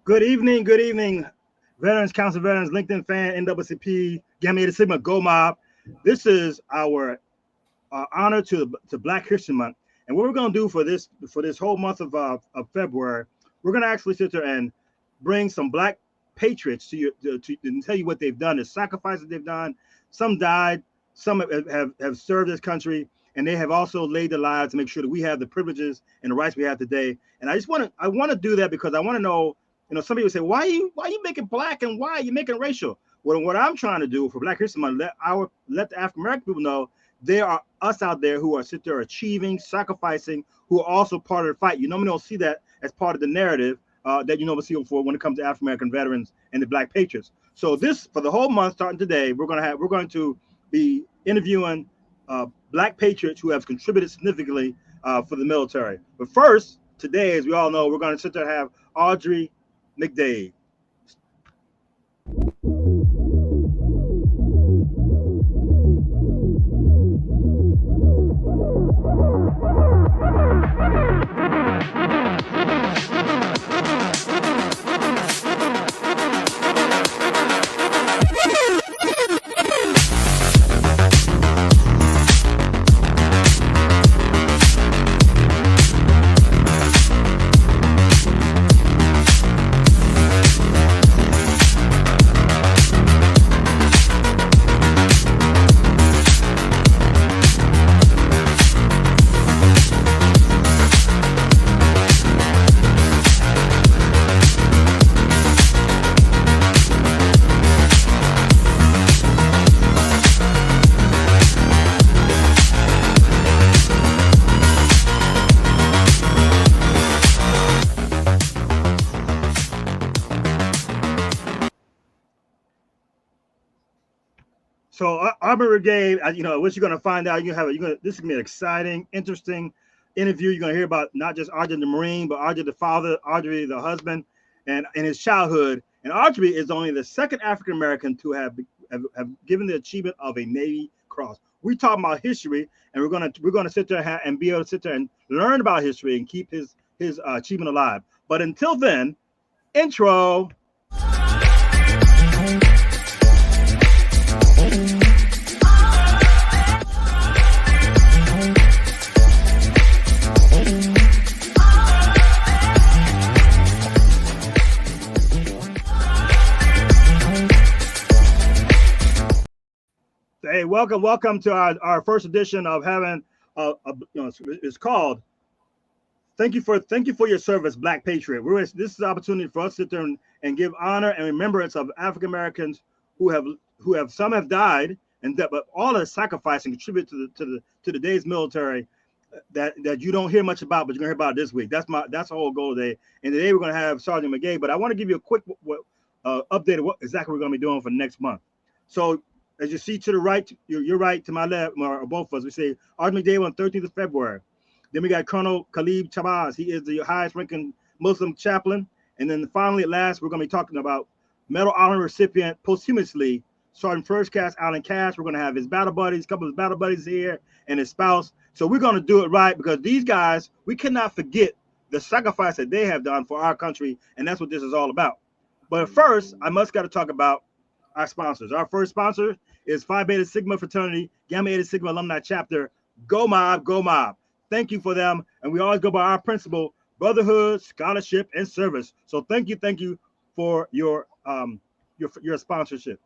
Good evening, Veterans Council Veterans, LinkedIn fan, NAACP, Gamma Eta Sigma, Go Mob. This is our honor to Black History Month, and what we're going to do for this whole month of February, we're going to actually sit there and bring some Black patriots to you to tell you what they've done, the sacrifices they've done. Some died, some have served this country, and they have also laid their lives to make sure that we have the privileges and the rights we have today. And I want to do that because I want to know. Some people say, why are you making black and why are you making racial? Well, what I'm trying to do for Black History Month, let the African American people know there are us out there who are sitting there achieving, sacrificing, who are also part of the fight. You normally don't see that as part of the narrative that you normally see for when it comes to African American veterans and the Black patriots. So this, for the whole month starting today, we're going to be interviewing Black patriots who have contributed significantly for the military. But first, today, as we all know, we're going to sit there and have Aubrey McDade. So Aubrey Brigade, what you're going to find out, this is going to be an exciting, interesting interview. You're going to hear about not just Audrey the Marine, but Audrey the father, Audrey the husband, and in his childhood. And Audrey is only the second African American to have given the achievement of a Navy Cross. We're talking about history, and we're gonna sit there and be able to sit there and learn about history and keep his achievement alive. But until then, intro. Hey, welcome to our first edition of having it's called Thank you for your service, Black Patriot. This is an opportunity for us to sit there and give honor and remembrance of African Americans who have some have died but all have sacrificed and contribute to the day's military that you don't hear much about, but you're gonna hear about this week. That's the whole goal today. And today we're gonna have Sergeant McDade, but I want to give you a quick update of what exactly we're gonna be doing for next month. So as you see to the right, you're right to my left, or both of us, we say Aubrey McDade on 13th of February. Then we got Colonel Khalid Chabaz. He is the highest ranking Muslim chaplain. And then finally, at last, we're going to be talking about Medal Honor recipient posthumously, Sergeant First Class Alan Cash. We're going to have his battle buddies, a couple of his battle buddies here, and his spouse. So we're going to do it right because these guys, we cannot forget the sacrifice that they have done for our country. And that's what this is all about. But first, I got to talk about our sponsors. Our first sponsor is Phi Beta Sigma Fraternity, Gamma Eta Sigma Alumni Chapter. Go Mob, go Mob. Thank you for them. And we always go by our principle, brotherhood, scholarship, and service. So thank you for your sponsorship.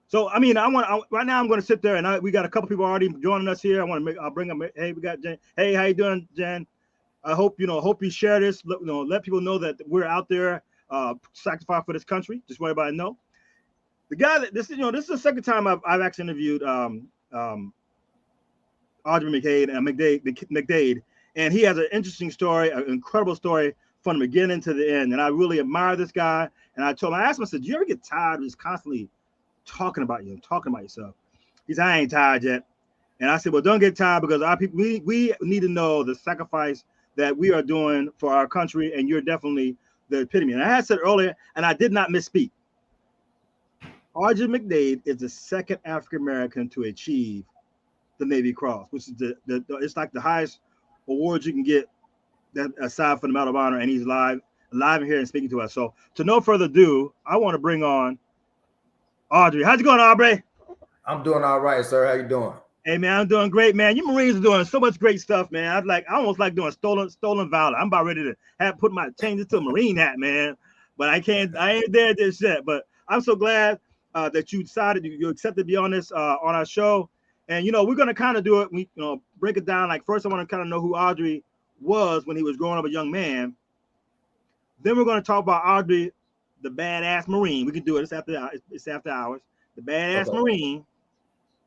So right now I'm going to sit there and we got a couple people already joining us here. I'll bring them. Hey, we got Jen. Hey, how you doing, Jen? I hope you share this. Let people know that we're out there sacrificing for this country. Just want everybody to know. The guy that this is the second time I've actually interviewed Aubrey McDade, and he has an interesting story, an incredible story from the beginning to the end. And I really admire this guy. And I asked him, I said, do you ever get tired of just constantly talking about yourself? He said, I ain't tired yet. And I said, well, don't get tired because our people, we need to know the sacrifice that we are doing for our country, and you're definitely the epitome. And I had said earlier, and I did not misspeak. Aubrey McDade is the second African American to achieve the Navy Cross, which is it's like the highest award you can get, that aside from the Medal of Honor, and he's alive live here and speaking to us. So to no further ado, I want to bring on Aubrey. How's it going, Aubrey? I'm doing all right, sir. How you doing? Hey man, I'm doing great, man. You Marines are doing so much great stuff, man. I almost like doing stolen valor. I'm about ready to change it to a Marine hat, man. But I ain't there just yet. But I'm so glad that you decided you accepted to be on this on our show. And we're gonna kind of do it. We break it down. Like first, I want to kind of know who Aubrey was when he was growing up a young man. Then we're gonna talk about Aubrey, the badass Marine. We can do it. It's after hours. The badass Marine.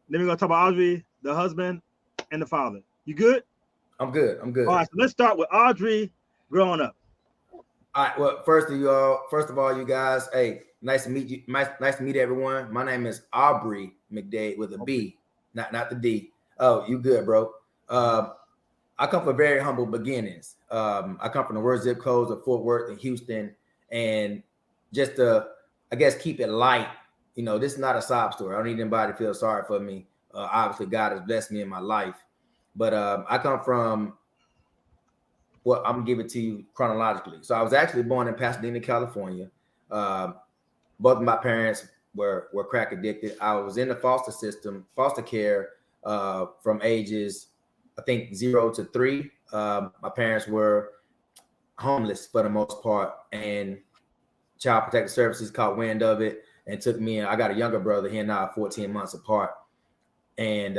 Then we're gonna talk about Aubrey, the husband, and the father. You good? I'm good. I'm good. All right, so let's start with Aubrey growing up. All right. Well, first of all, you guys, hey, nice to meet you. Nice to meet everyone. My name is Aubrey McDade with a B, not the D. Oh, you good, bro? I come from very humble beginnings. I come from the worst zip codes of Fort Worth and Houston, and just to, I guess, keep it light. This is not a sob story. I don't need anybody to feel sorry for me. Obviously, God has blessed me in my life. But I come from, well, I'm going to give it to you chronologically. So I was actually born in Pasadena, California. Both of my parents were crack addicted. I was in the foster care from ages, I think, 0 to 3. My parents were homeless for the most part, and Child Protective Services caught wind of it and took me in. I got a younger brother. He and I are 14 months apart, and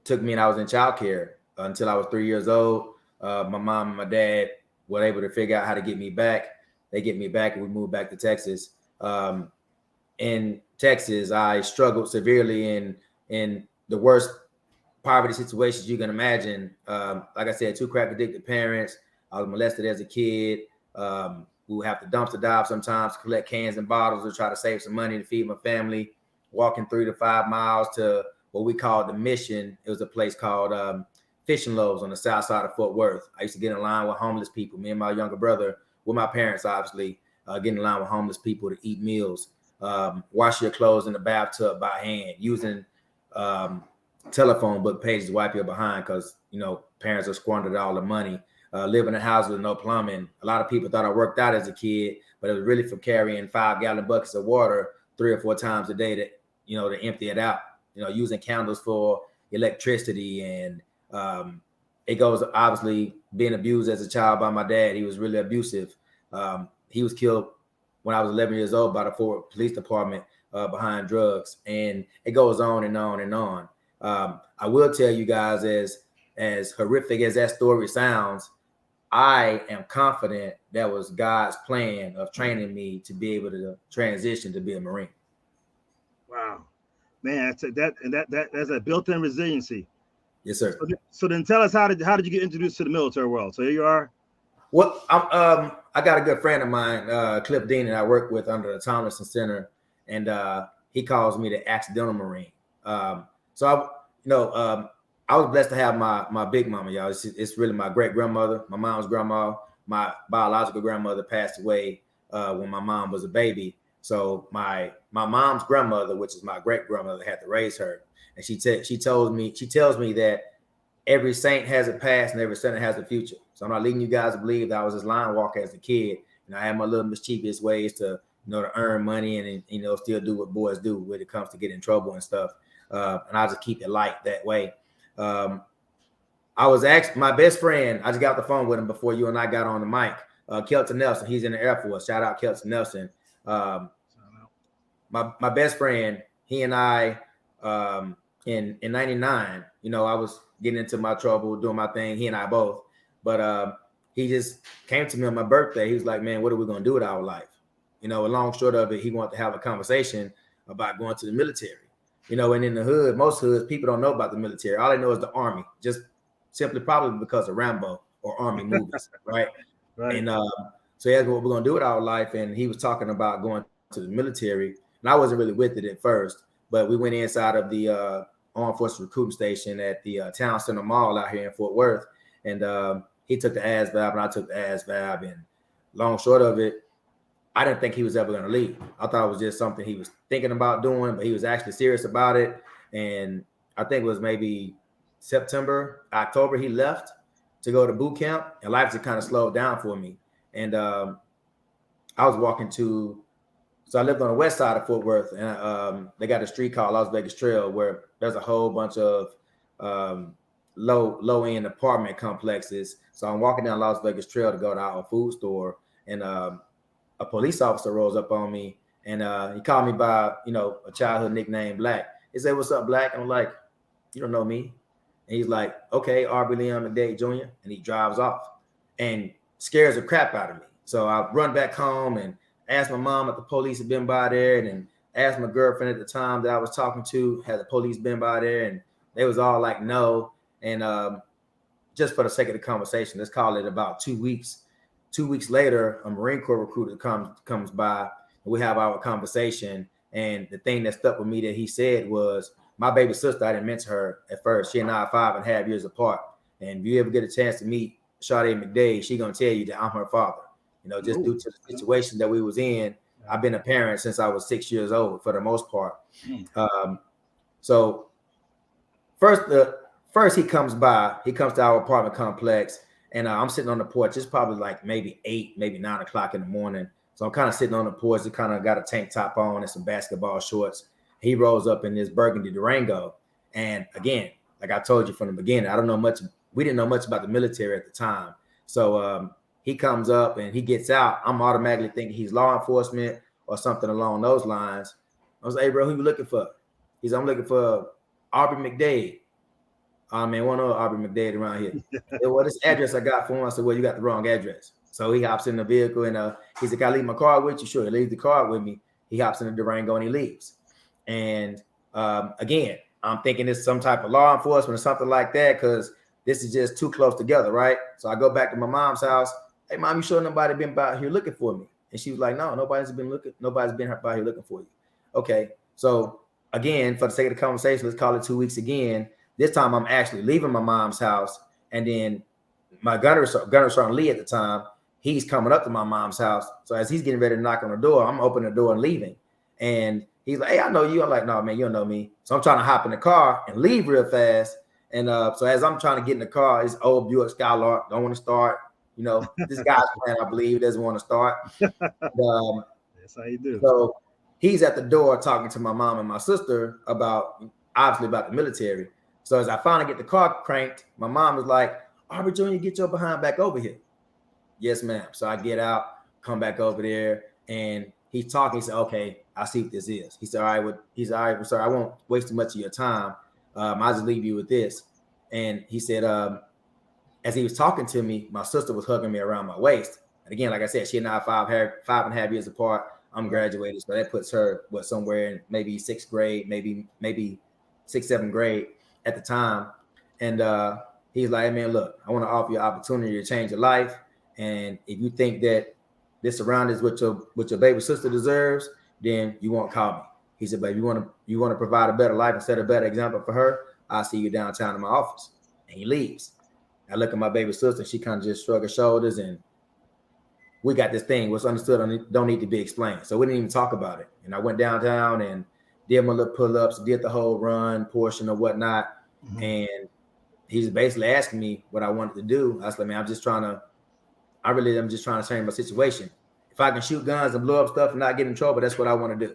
took me, and I was in child care until I was 3 years old. My mom and my dad were able to figure out how to get me back. They get me back, and we moved back to Texas. In Texas, I struggled severely in the worst poverty situations you can imagine. Like I said, 2 crack addicted parents. I was molested as a kid. We would have to dumpster dive sometimes to collect cans and bottles to try to save some money to feed my family. Walking 3 to 5 miles to what we called the Mission. It was a place called Fishing Loaves on the south side of Fort Worth. I used to get in line with homeless people. Me and my younger brother, with my parents, obviously, getting in line with homeless people to eat meals. Wash your clothes in the bathtub by hand, using telephone book pages to wipe your behind because, parents have squandered all the money. Live in a house with no plumbing. A lot of people thought I worked out as a kid, but it was really from carrying 5-gallon buckets of water 3 or 4 times a day to empty it out. Using candles for electricity, and it goes, obviously, being abused as a child by my dad. He was really abusive. He was killed when I was 11 years old by the Fort Worth Police Department behind drugs, and it goes on and on and on. I will tell you guys, as horrific as that story sounds, I am confident that was God's plan of training me to be able to transition to be a Marine. Wow, man, that's a built-in resiliency. Yes, sir. So then tell us, how did you get introduced to the military world? So here you are. Well, I got a good friend of mine, Cliff Dean, that I work with under the Tomlinson Center, and he calls me the accidental Marine. I was blessed to have my big mama, y'all. It's really my great grandmother, my mom's grandma. My biological grandmother passed away when my mom was a baby. So my mom's grandmother, which is my great grandmother, had to raise her, and she tells me that every saint has a past and every sinner has a future. So I'm not leading you guys to believe that I was this line walker as a kid, and I had my little mischievous ways to to earn money and still do what boys do when it comes to get in trouble and stuff. And I just keep it light that way. I was actually, my best friend, I just got off the phone with him before you and I got on the mic. Kelton Nelson, he's in the Air Force. Shout out Kelton Nelson. My best friend, he and I, in 99, I was getting into my trouble, doing my thing, he and I both. But he just came to me on my birthday. He was like, man, what are we going to do with our life? A long short of it, he wanted to have a conversation about going to the military. And in the hood, most hoods, people don't know about the military. All they know is the Army, just simply probably because of Rambo or Army movies, right? And so he asked what we're going to do with our life. And he was talking about going to the military. And I wasn't really with it at first, but we went inside of the Armed Forces Recruiting Station at the Town Center Mall out here in Fort Worth. And he took the ASVAB and I took the ASVAB. And long short of it, I didn't think he was ever going to leave. I thought it was just something he was thinking about doing, but he was actually serious about it. And I think it was maybe September, October, he left to go to boot camp, and life just kind of slowed down for me. And I was walking to, so I lived on the west side of Fort Worth, and they got a street called Las Vegas Trail where there's a whole bunch of low end apartment complexes. So I'm walking down Las Vegas Trail to go to our food store, and a police officer rolls up on me, and he called me by, you know, a childhood nickname, Black. He said, "What's up, Black?" I'm like, "You don't know me." And he's like, "Okay, Aubrey Leon McDade Jr." And he drives off and scares the crap out of me. So I run back home and asked my mom if the police had been by there, and then asked my girlfriend at the time that I was talking to, had the police been by there, and they was all like, no. And just for the sake of the conversation, let's call it about 2 weeks. 2 weeks later, a Marine Corps recruiter comes by, and we have our conversation. And the thing that stuck with me that he said was, my baby sister, I didn't mention her at first. She and I are 5.5 years apart. And if you ever get a chance to meet Sade McDade, she's gonna tell you that I'm her father. You know, just due to the situation that we was in. I've been a parent since I was 6 years old for the most part. So first he comes by, he comes to our apartment complex, and I'm sitting on the porch. It's probably like maybe 8, maybe 9 o'clock in the morning. So I'm kind of sitting on the porch. He kind of got a tank top on and some basketball shorts. He rolls up in this burgundy Durango. And again, like I told you from the beginning, we didn't know much about the military at the time. So he comes up and he gets out. I'm automatically thinking he's law enforcement or something along those lines. I was like, "Hey, bro, who you looking for?" He's, "I'm looking for Aubrey McDade." "Oh, man, one other Aubrey McDade around here." "Yeah, well, this address I got for him." I said, "Well, you got the wrong address." So he hops in the vehicle and he said, "Can I leave my car with you?" Sure, he leaves the car with me. He hops in the Durango and he leaves. And again, I'm thinking it's some type of law enforcement or something like that, because this is just too close together, right? So I go back to my mom's house. "Hey, Mom, you sure nobody been by here looking for me?" And she was like, "No, nobody's been by here looking for you." Okay, so again, for the sake of the conversation, let's call it 2 weeks again. This time I'm actually leaving my mom's house, and then my Gunner Sergeant Lee at the time, he's coming up to my mom's house. So as he's getting ready to knock on the door, I'm opening the door and leaving. And he's like, "Hey, I know you." I'm like, "No, man, you don't know me." So I'm trying to hop in the car and leave real fast. And so as I'm trying to get in the car, it's old Buick Skylark, don't want to start. You know, this guy's plan, I believe, doesn't want to start. That's how you do. So he's at the door talking to my mom and my sister obviously about the military. So as I finally get the car cranked, my mom was like, "Aubrey Jr., get your behind back over here." "Yes, ma'am." So I get out, come back over there, and he's talking. He said, "Okay, I see what this is." He said, "All right, all right, sir, I won't waste too much of your time. I'll just leave you with this." And he said, as he was talking to me, my sister was hugging me around my waist. And again, like I said, she and I are 5.5 years apart. I'm graduated, so that puts her somewhere in maybe 6th grade, maybe 6th, 7th grade at the time. And he's like, "Hey, man, look, I want to offer you an opportunity to change your life. And if you think that this around is what your baby sister deserves, then you won't call me." He said, "But if you want to provide a better life and set a better example for her, I'll see you downtown in my office." And he leaves. I look at my baby sister, she kind of just shrugged her shoulders, and we got this thing. What's understood don't need to be explained. So we didn't even talk about it. And I went downtown and did my little pull-ups, did the whole run portion or whatnot. Mm-hmm. And he's basically asking me what I wanted to do. I was like, "Man, I'm just trying to change my situation. If I can shoot guns and blow up stuff and not get in trouble, that's what I want to do."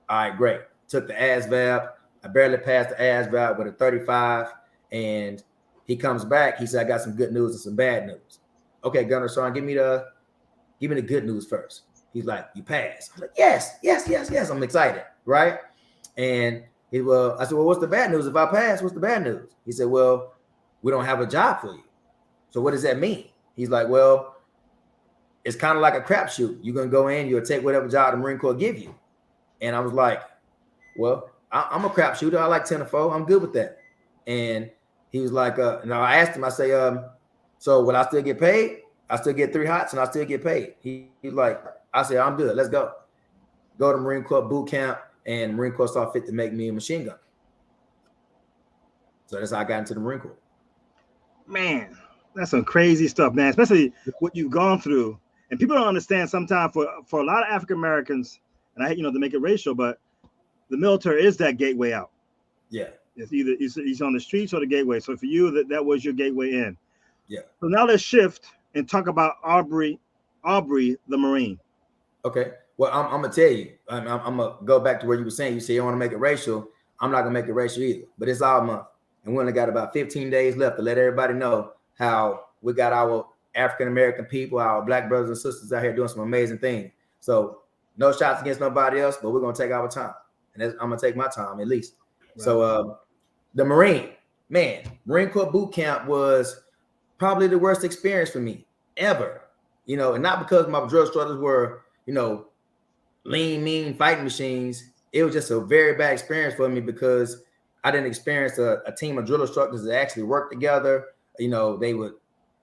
All right, great. Took the ASVAB. I barely passed the ASVAB with a 35, and he comes back. He said, "I got some good news and some bad news." "Okay, Gunner Sergeant, give me the good news first." He's like, "You passed." I'm like, yes. I'm excited, right? And I said, "Well, what's the bad news? If I pass, what's the bad news?" He said, "Well, we don't have a job for you." "So what does that mean?" He's like, "Well, it's kind of like a crapshoot. You're gonna go in, you'll take whatever job the Marine Corps give you." And I was like, "Well, I'm a crap shooter. I like 10-4. I'm good with that." And he was like, and I asked him, I say, "So will I still get paid? I still get 3 hots and I still get paid?" He's like, I said, "I'm good. Let's go." Go to Marine Corps boot camp, and Marine Corps saw fit to make me a machine gun. So that's how I got into the Marine Corps. Man, that's some crazy stuff, man, especially what you've gone through. And people don't understand sometimes for a lot of African Americans, and I hate, to make it racial, but the military is that gateway out. Yeah. It's either he's on the streets or the gateway. So for you, that was your gateway in. Yeah. So now let's shift and talk about Aubrey Aubrey the Marine? Okay. Well, I'm gonna tell you. I'm gonna go back to where you were saying. You say you want to make it racial. I'm not gonna make it racial either. But it's all month, and we only got about 15 days left to let everybody know how we got our African American people, our Black brothers and sisters out here doing some amazing things. So no shots against nobody else, but we're gonna take our time, and I'm gonna take my time at least. Right. So the Marine Corps boot camp was probably the worst experience for me ever. You know, and not because my drill instructors were, you know, lean, mean fighting machines. It was just a very bad experience for me because I didn't experience a team of drill instructors that actually worked together. You know, they would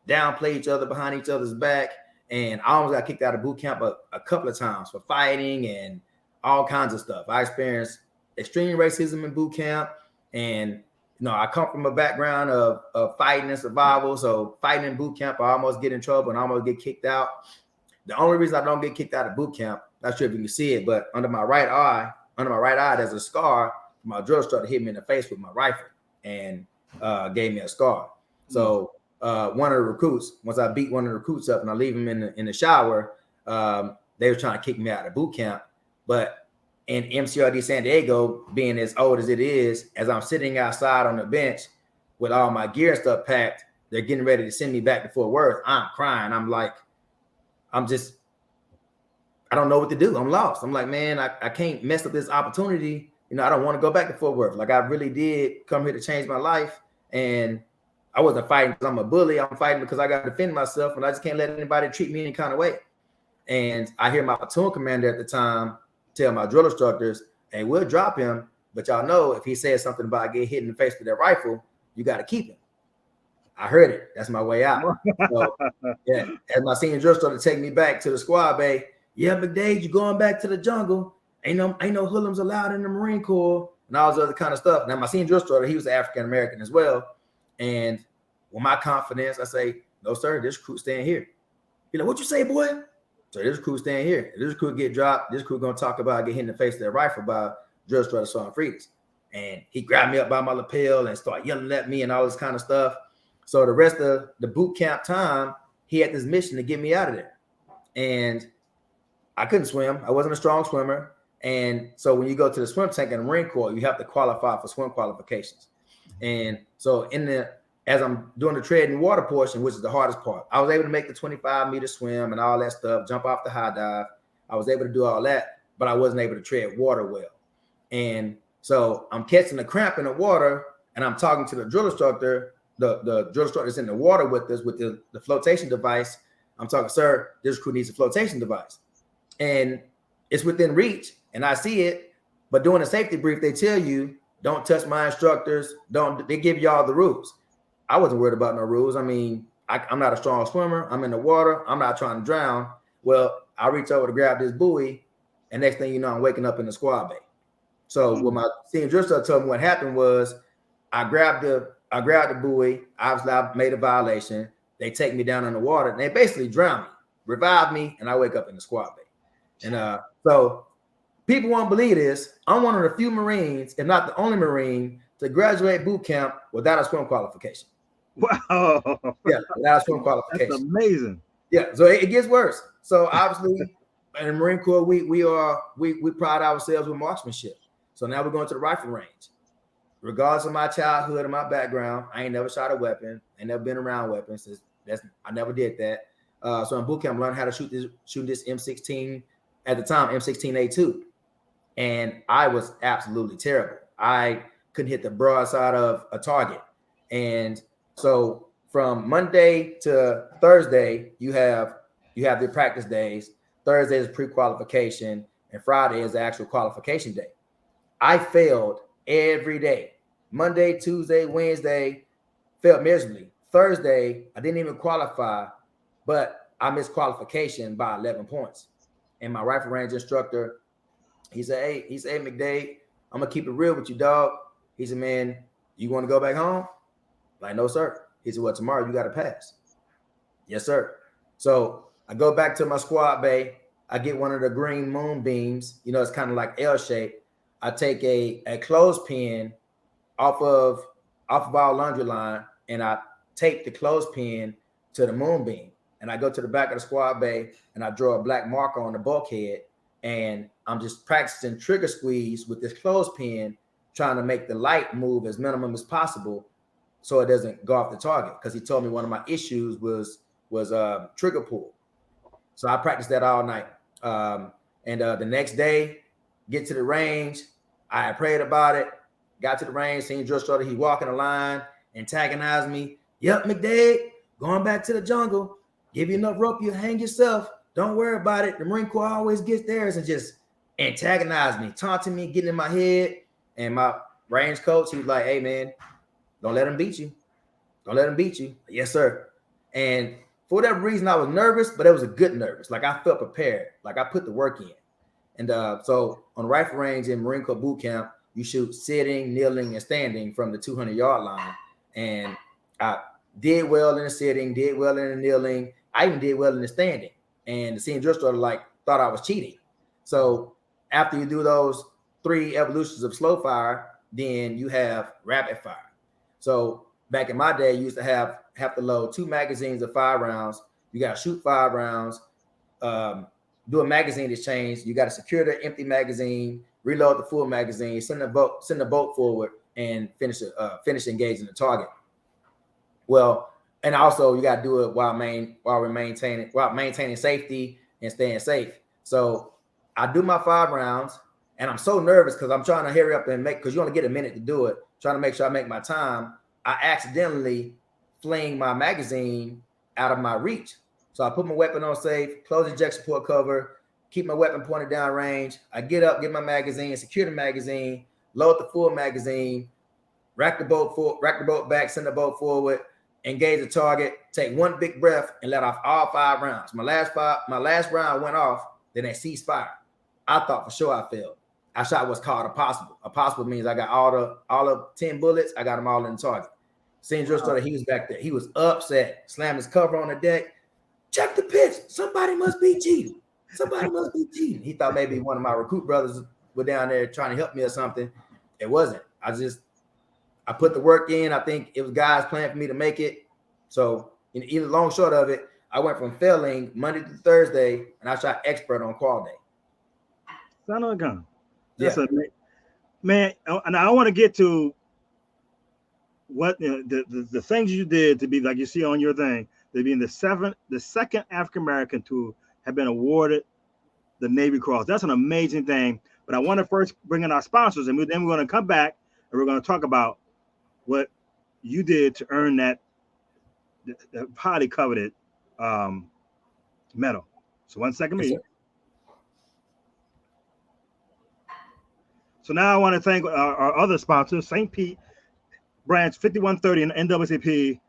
downplay each other behind each other's back. And I almost got kicked out of boot camp a couple of times for fighting and all kinds of stuff. I experienced extreme racism in boot camp. And, you know, I come from a background of fighting and survival. So fighting in boot camp, I almost get in trouble and almost get kicked out. The only reason I don't get kicked out of boot camp, not sure if you can see it, but under my right eye, there's a scar. My drill instructor hit me in the face with my rifle and gave me a scar. So one of the recruits, once I beat one of the recruits up and I leave him in the shower, they were trying to kick me out of boot camp. But in MCRD San Diego, being as old as it is, as I'm sitting outside on the bench with all my gear and stuff packed, they're getting ready to send me back to Fort Worth. I'm crying. I don't know what to do. I'm lost. I'm like, man, I can't mess up this opportunity. You know, I don't want to go back to Fort Worth. Like, I really did come here to change my life. And I wasn't fighting because I'm a bully. I'm fighting because I got to defend myself, and I just can't let anybody treat me any kind of way. And I hear my platoon commander at the time tell my drill instructors, hey, we'll drop him, but y'all know if he says something about getting hit in the face with that rifle, you got to keep him. I heard it. That's my way out. So, yeah, as my senior drill instructor take me back to the squad bay, yeah, McDade, you going back to the jungle. Ain't no hoodlums allowed in the Marine Corps and all this other kind of stuff. Now, my senior drill instructor, he was African American as well. And with my confidence, I say, no, sir, this recruit staying here. You know, what you say, boy? So this recruit staying here. If this recruit get dropped, this recruit gonna talk about getting hit in the face with that rifle by drill instructor Sergeant Aubrey L. And he grabbed me up by my lapel and started yelling at me and all this kind of stuff. So the rest of the boot camp time, he had this mission to get me out of there. And I couldn't swim. I wasn't a strong swimmer. And so when you go to the swim tank in the Marine Corps, you have to qualify for swim qualifications. And so as I'm doing the tread and water portion, which is the hardest part, I was able to make the 25-meter swim and all that stuff, jump off the high dive. I was able to do all that, but I wasn't able to tread water well. And so I'm catching the cramp in the water, and I'm talking to the drill instructor, the drill instructor that's in the water with us with the flotation device. I'm talking, sir, this crew needs a flotation device. And it's within reach, and I see it, but during a safety brief, they tell you, don't touch my instructors. They give you all the rules. I wasn't worried about no rules. I mean, I'm not a strong swimmer. I'm in the water. I'm not trying to drown. Well, I reach over to grab this buoy, and next thing you know, I'm waking up in the squad bay. So what my senior drill instructor told me what happened was I grabbed the buoy. Obviously, I made a violation. They take me down in the water, and they basically drown me, revive me, and I wake up in the squad bay. And so people won't believe this. I'm one of the few Marines, if not the only Marine, to graduate boot camp without a swim qualification. Wow. Yeah, without a swim qualification. That's amazing. Yeah, so it gets worse. So obviously, in the Marine Corps, we pride ourselves with marksmanship. So now we're going to the rifle range. Regardless of my childhood and my background, I ain't never shot a weapon. I ain't never been around weapons. I never did that. So in boot camp, I learned how to shoot this M16 at the time, M16A2, and I was absolutely terrible. I couldn't hit the broadside of a target. And so from Monday to Thursday, you have your practice days. Thursday is pre-qualification, and Friday is the actual qualification day. I failed every day. Monday, Tuesday, Wednesday, failed miserably. Thursday, I didn't even qualify, but I missed qualification by 11 points. And my rifle range instructor, he said, hey, McDade, I'm gonna keep it real with you, dog. He said, man, you want to go back home? Like, no, sir. He said, well, tomorrow you got to pass. Yes, sir. So I go back to my squad bay. I get one of the green moon beams. You know, it's kind of like L-shaped. I take a clothespin off of our laundry line, and I tape the clothespin to the moon beam. And and I go to the back of the squad bay and I draw a black marker on the bulkhead, and I'm just practicing trigger squeeze with this clothespin, trying to make the light move as minimum as possible so it doesn't go off the target. Because he told me one of my issues was trigger pull. So I practiced that all night. And the next day, get to the range. I prayed about it. Got to the range, seen drill instructor. He walking the line, antagonized me. Yep, McDade, going back to the jungle. Give you enough rope, you hang yourself. Don't worry about it. The Marine Corps always gets theirs, and just antagonized me, taunting me, getting in my head. And my range coach, he was like, hey, man, don't let him beat you. Don't let him beat you. Yes, sir. And for whatever reason, I was nervous, but it was a good nervous. Like, I felt prepared. Like, I put the work in. And so on the rifle range in Marine Corps boot camp, you shoot sitting, kneeling, and standing from the 200-yard line. And I did well in the sitting, did well in the kneeling. I even did well in the standing. And the senior drill instructor thought I was cheating. So after you do those 3 evolutions of slow fire, then you have rapid fire. So back in my day, you used to have to load 2 magazines of 5 rounds. You got to shoot 5 rounds, do a magazine exchange. You got to secure the empty magazine, reload the full magazine, send the boat forward, and finish engaging the target. Well, and also you got to do it while maintaining safety and staying safe. So I do my 5 rounds, and I'm so nervous because I'm trying to hurry up and because you only get a minute to do it, trying to make sure I make my time. I accidentally fling my magazine out of my reach. So I put my weapon on safe, close the ejection port cover, keep my weapon pointed down range. I get up, get my magazine, secure the magazine, load the full magazine, rack the boat back, send the boat forward, engage the target, take 1 big breath, and let off all 5 rounds. My last round went off, then they ceased fire. I thought for sure I failed. I shot what's called a possible. A possible means I got all the 10 bullets, I got them all in the target. Senior drill instructor, he was back there. He was upset, slammed his cover on the deck. Check the pitch. Somebody must be cheating. Somebody must be cheating. He thought maybe one of my recruit brothers were down there trying to help me or something. It wasn't. I put the work in. I think it was God's plan for me to make it. So, in either long short of it, I went from failing Monday to Thursday, and I shot expert on qual day. Son of a gun. Yeah. Man, and I want to get to what the things you did to be, like you see on your thing, to be the second African American to have been awarded the Navy Cross. That's an amazing thing. But I want to first bring in our sponsors, and then we're going to come back and we're going to talk about what you did to earn that highly coveted medal. So 1 second, me. So now I want to thank our other sponsors, St. Pete Branch 5130 and NAACP,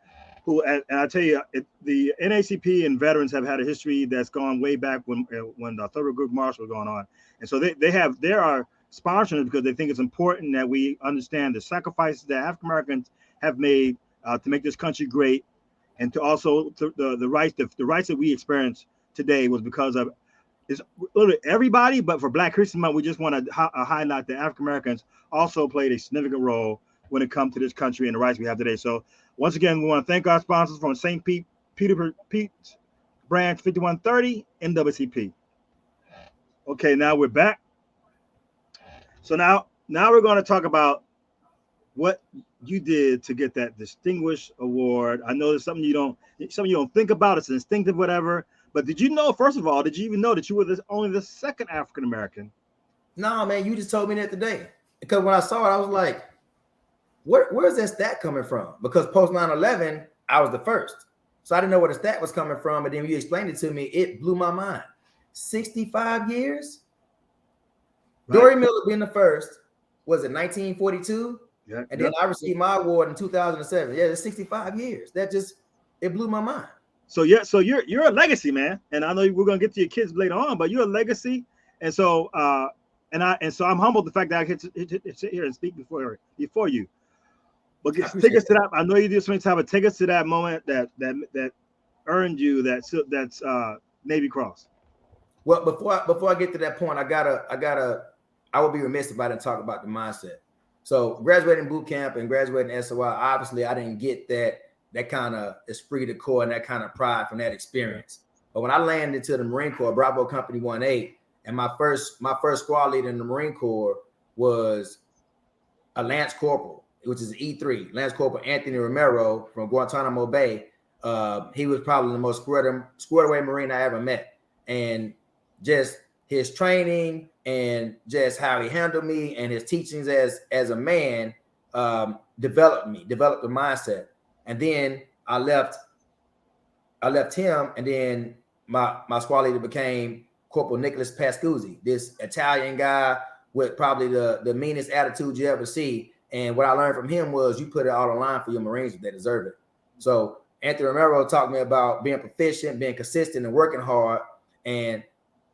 who, and I tell you, the NAACP and veterans have had a history that's gone way back when the Thorough Group March was going on. And so they are sponsoring because they think it's important that we understand the sacrifices that African Americans have made to make this country great, and to also the rights that we experience today was because of it's literally everybody, but for Black History Month, we just want to highlight that African Americans also played a significant role when it comes to this country and the rights we have today. So once again, we want to thank our sponsors from St. Pete Branch 5130 NAACP. Okay, now we're back. So now we're going to talk about what you did to get that distinguished award. I know there's something you don't think about. It's instinctive, whatever. But did you know, first of all, did you even know that you were only the second African American? No, man, you just told me that today. Because when I saw it, I was like, where's that stat coming from? Because post 9/11, I was the first. So I didn't know where the stat was coming from. But then when you explained it to me, it blew my mind. 65 years? Right. Dory Miller being the first, was it 1942? Yeah. And then I received my award in 2007. Yeah, it's 65 years. It blew my mind. So you're a legacy, man. And I know we're gonna get to your kids later on, but you're a legacy. And so I'm humbled the fact that I get to sit here and speak before you. But take us to that. I know you do something, but take us to that moment that earned you that's Navy Cross. Well, before I get to that point, I would be remiss if I didn't talk about the mindset. So graduating boot camp and graduating SOI, obviously I didn't get that that kind of esprit de corps and that kind of pride from that experience. But when I landed into the Marine Corps, Bravo Company 1-8, and my first squad leader in the Marine Corps was a Lance Corporal, which is E3, Lance Corporal Anthony Romero from Guantanamo Bay. He was probably the most squared away Marine I ever met. And just his training and just how he handled me and his teachings as a man developed the mindset. And then I left him, and then my squad leader became Corporal Nicholas Pascuzzi, this Italian guy with probably the meanest attitude you ever see. And what I learned from him was you put it all on line for your Marines if they deserve it. So Anthony Romero taught me about being proficient, being consistent, and working hard. And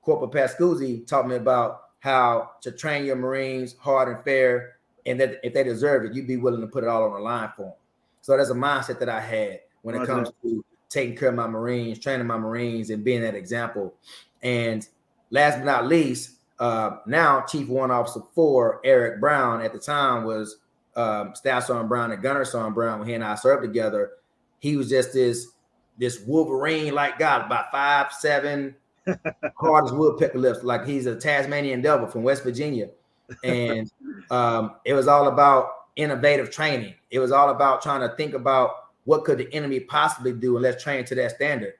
Corporal Pascuzzi taught me about how to train your Marines hard and fair, and that if they deserve it, you'd be willing to put it all on the line for them. So that's a mindset that I had when it comes to taking care of my Marines, training my Marines, and being that example. And last but not least, now Chief Warrant Officer 4, Eric Brown, at the time was Staff Sergeant Brown and Gunner Sergeant Brown. When he and I served together, he was just this Wolverine-like guy, about 5'7", hard as woodpecker lips, like he's a Tasmanian devil from West Virginia. And it was all about innovative training. It was all about trying to think about what could the enemy possibly do, and let's train to that standard.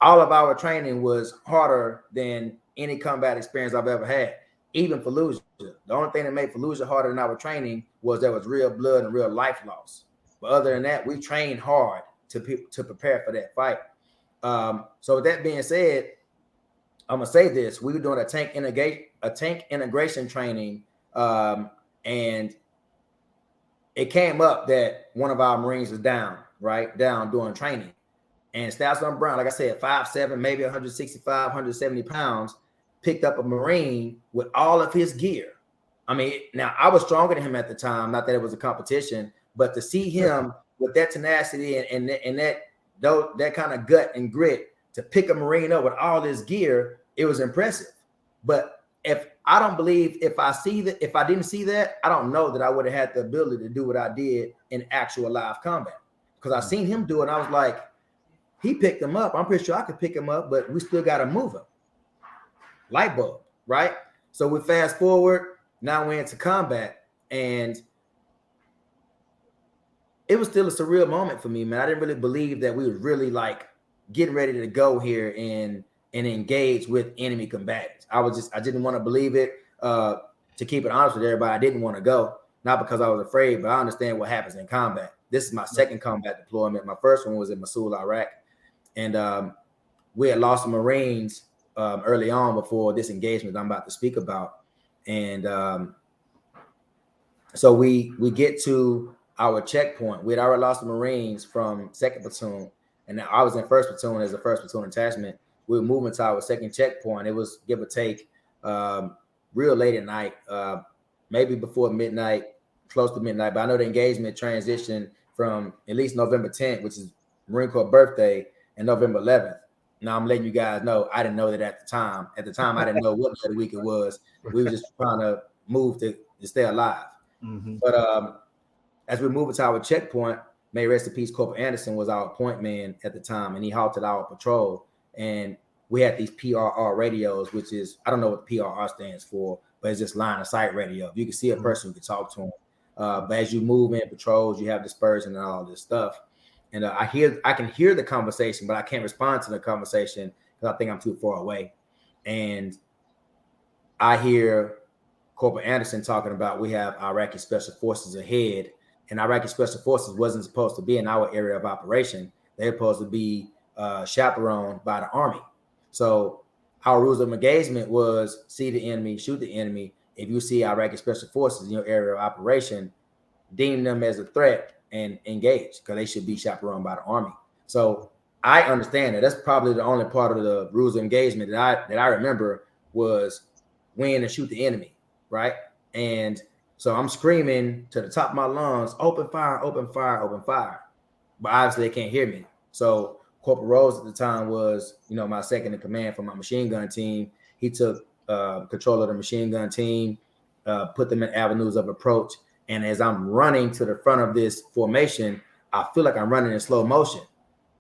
All of our training was harder than any combat experience I've ever had, even Fallujah. The only thing that made Fallujah harder than our training was there was real blood and real life loss. But other than that, we trained hard to prepare for that fight. So with that being said, I'm gonna say this: we were doing a tank integration training, and it came up that one of our Marines was down doing training. And Staff Sergeant Brown, like I said, 5'7", maybe 165, 170 pounds, picked up a Marine with all of his gear. I mean, now I was stronger than him at the time, not that it was a competition, but to see him with that tenacity and that kind of gut and grit to pick a Marine up with all his gear, it was impressive. But if I didn't see that, I don't know that I would have had the ability to do what I did in actual live combat, because I seen him do it. And I was like, he picked him up. I'm pretty sure I could pick him up, but we still got to move him. Light bulb, right? So we fast forward. Now we're into combat, and it was still a surreal moment for me, man. I didn't really believe that we were really like getting ready to go here and engage with enemy combatants. I didn't want to believe it. To keep it honest with everybody, I didn't want to go, not because I was afraid, but I understand what happens in combat. This is my second combat deployment. My first one was in Mosul, Iraq. And we had lost some Marines early on before this engagement I'm about to speak about. And so we get to our checkpoint. We had already lost the Marines from 2nd Platoon, and now I was in 1st Platoon as a 1st Platoon attachment. We were moving to our second checkpoint. It was give or take real late at night, maybe before midnight, close to midnight. But I know the engagement transitioned from at least November 10th, which is Marine Corps birthday, and November 11th. Now I'm letting you guys know I didn't know that at the time. At the time, I didn't know what day of the week it was. We were just trying to move to stay alive. Mm-hmm. But as we move to our checkpoint, may rest in peace, Corporal Anderson was our point man at the time, and he halted our patrol. And we had these PRR radios, which is, I don't know what PRR stands for, but it's just line of sight radio. If you can see a person, you can talk to them. But as you move in patrols, you have dispersion and all this stuff. And I can hear the conversation, but I can't respond to the conversation because I think I'm too far away. And I hear Corporal Anderson talking about we have Iraqi Special Forces ahead, and Iraqi Special Forces wasn't supposed to be in our area of operation. They're supposed to be chaperoned by the Army. So our rules of engagement was see the enemy, shoot the enemy. If you see Iraqi Special Forces in your area of operation, deem them as a threat and engage, because they should be chaperoned by the Army. So I understand that. That's probably the only part of the rules of engagement that I remember was win and shoot the enemy, right? And so I'm screaming to the top of my lungs, open fire, open fire, open fire. But obviously they can't hear me. So Corporal Rose at the time was, my second in command for my machine gun team. He took control of the machine gun team, put them in avenues of approach. And as I'm running to the front of this formation, I feel like I'm running in slow motion.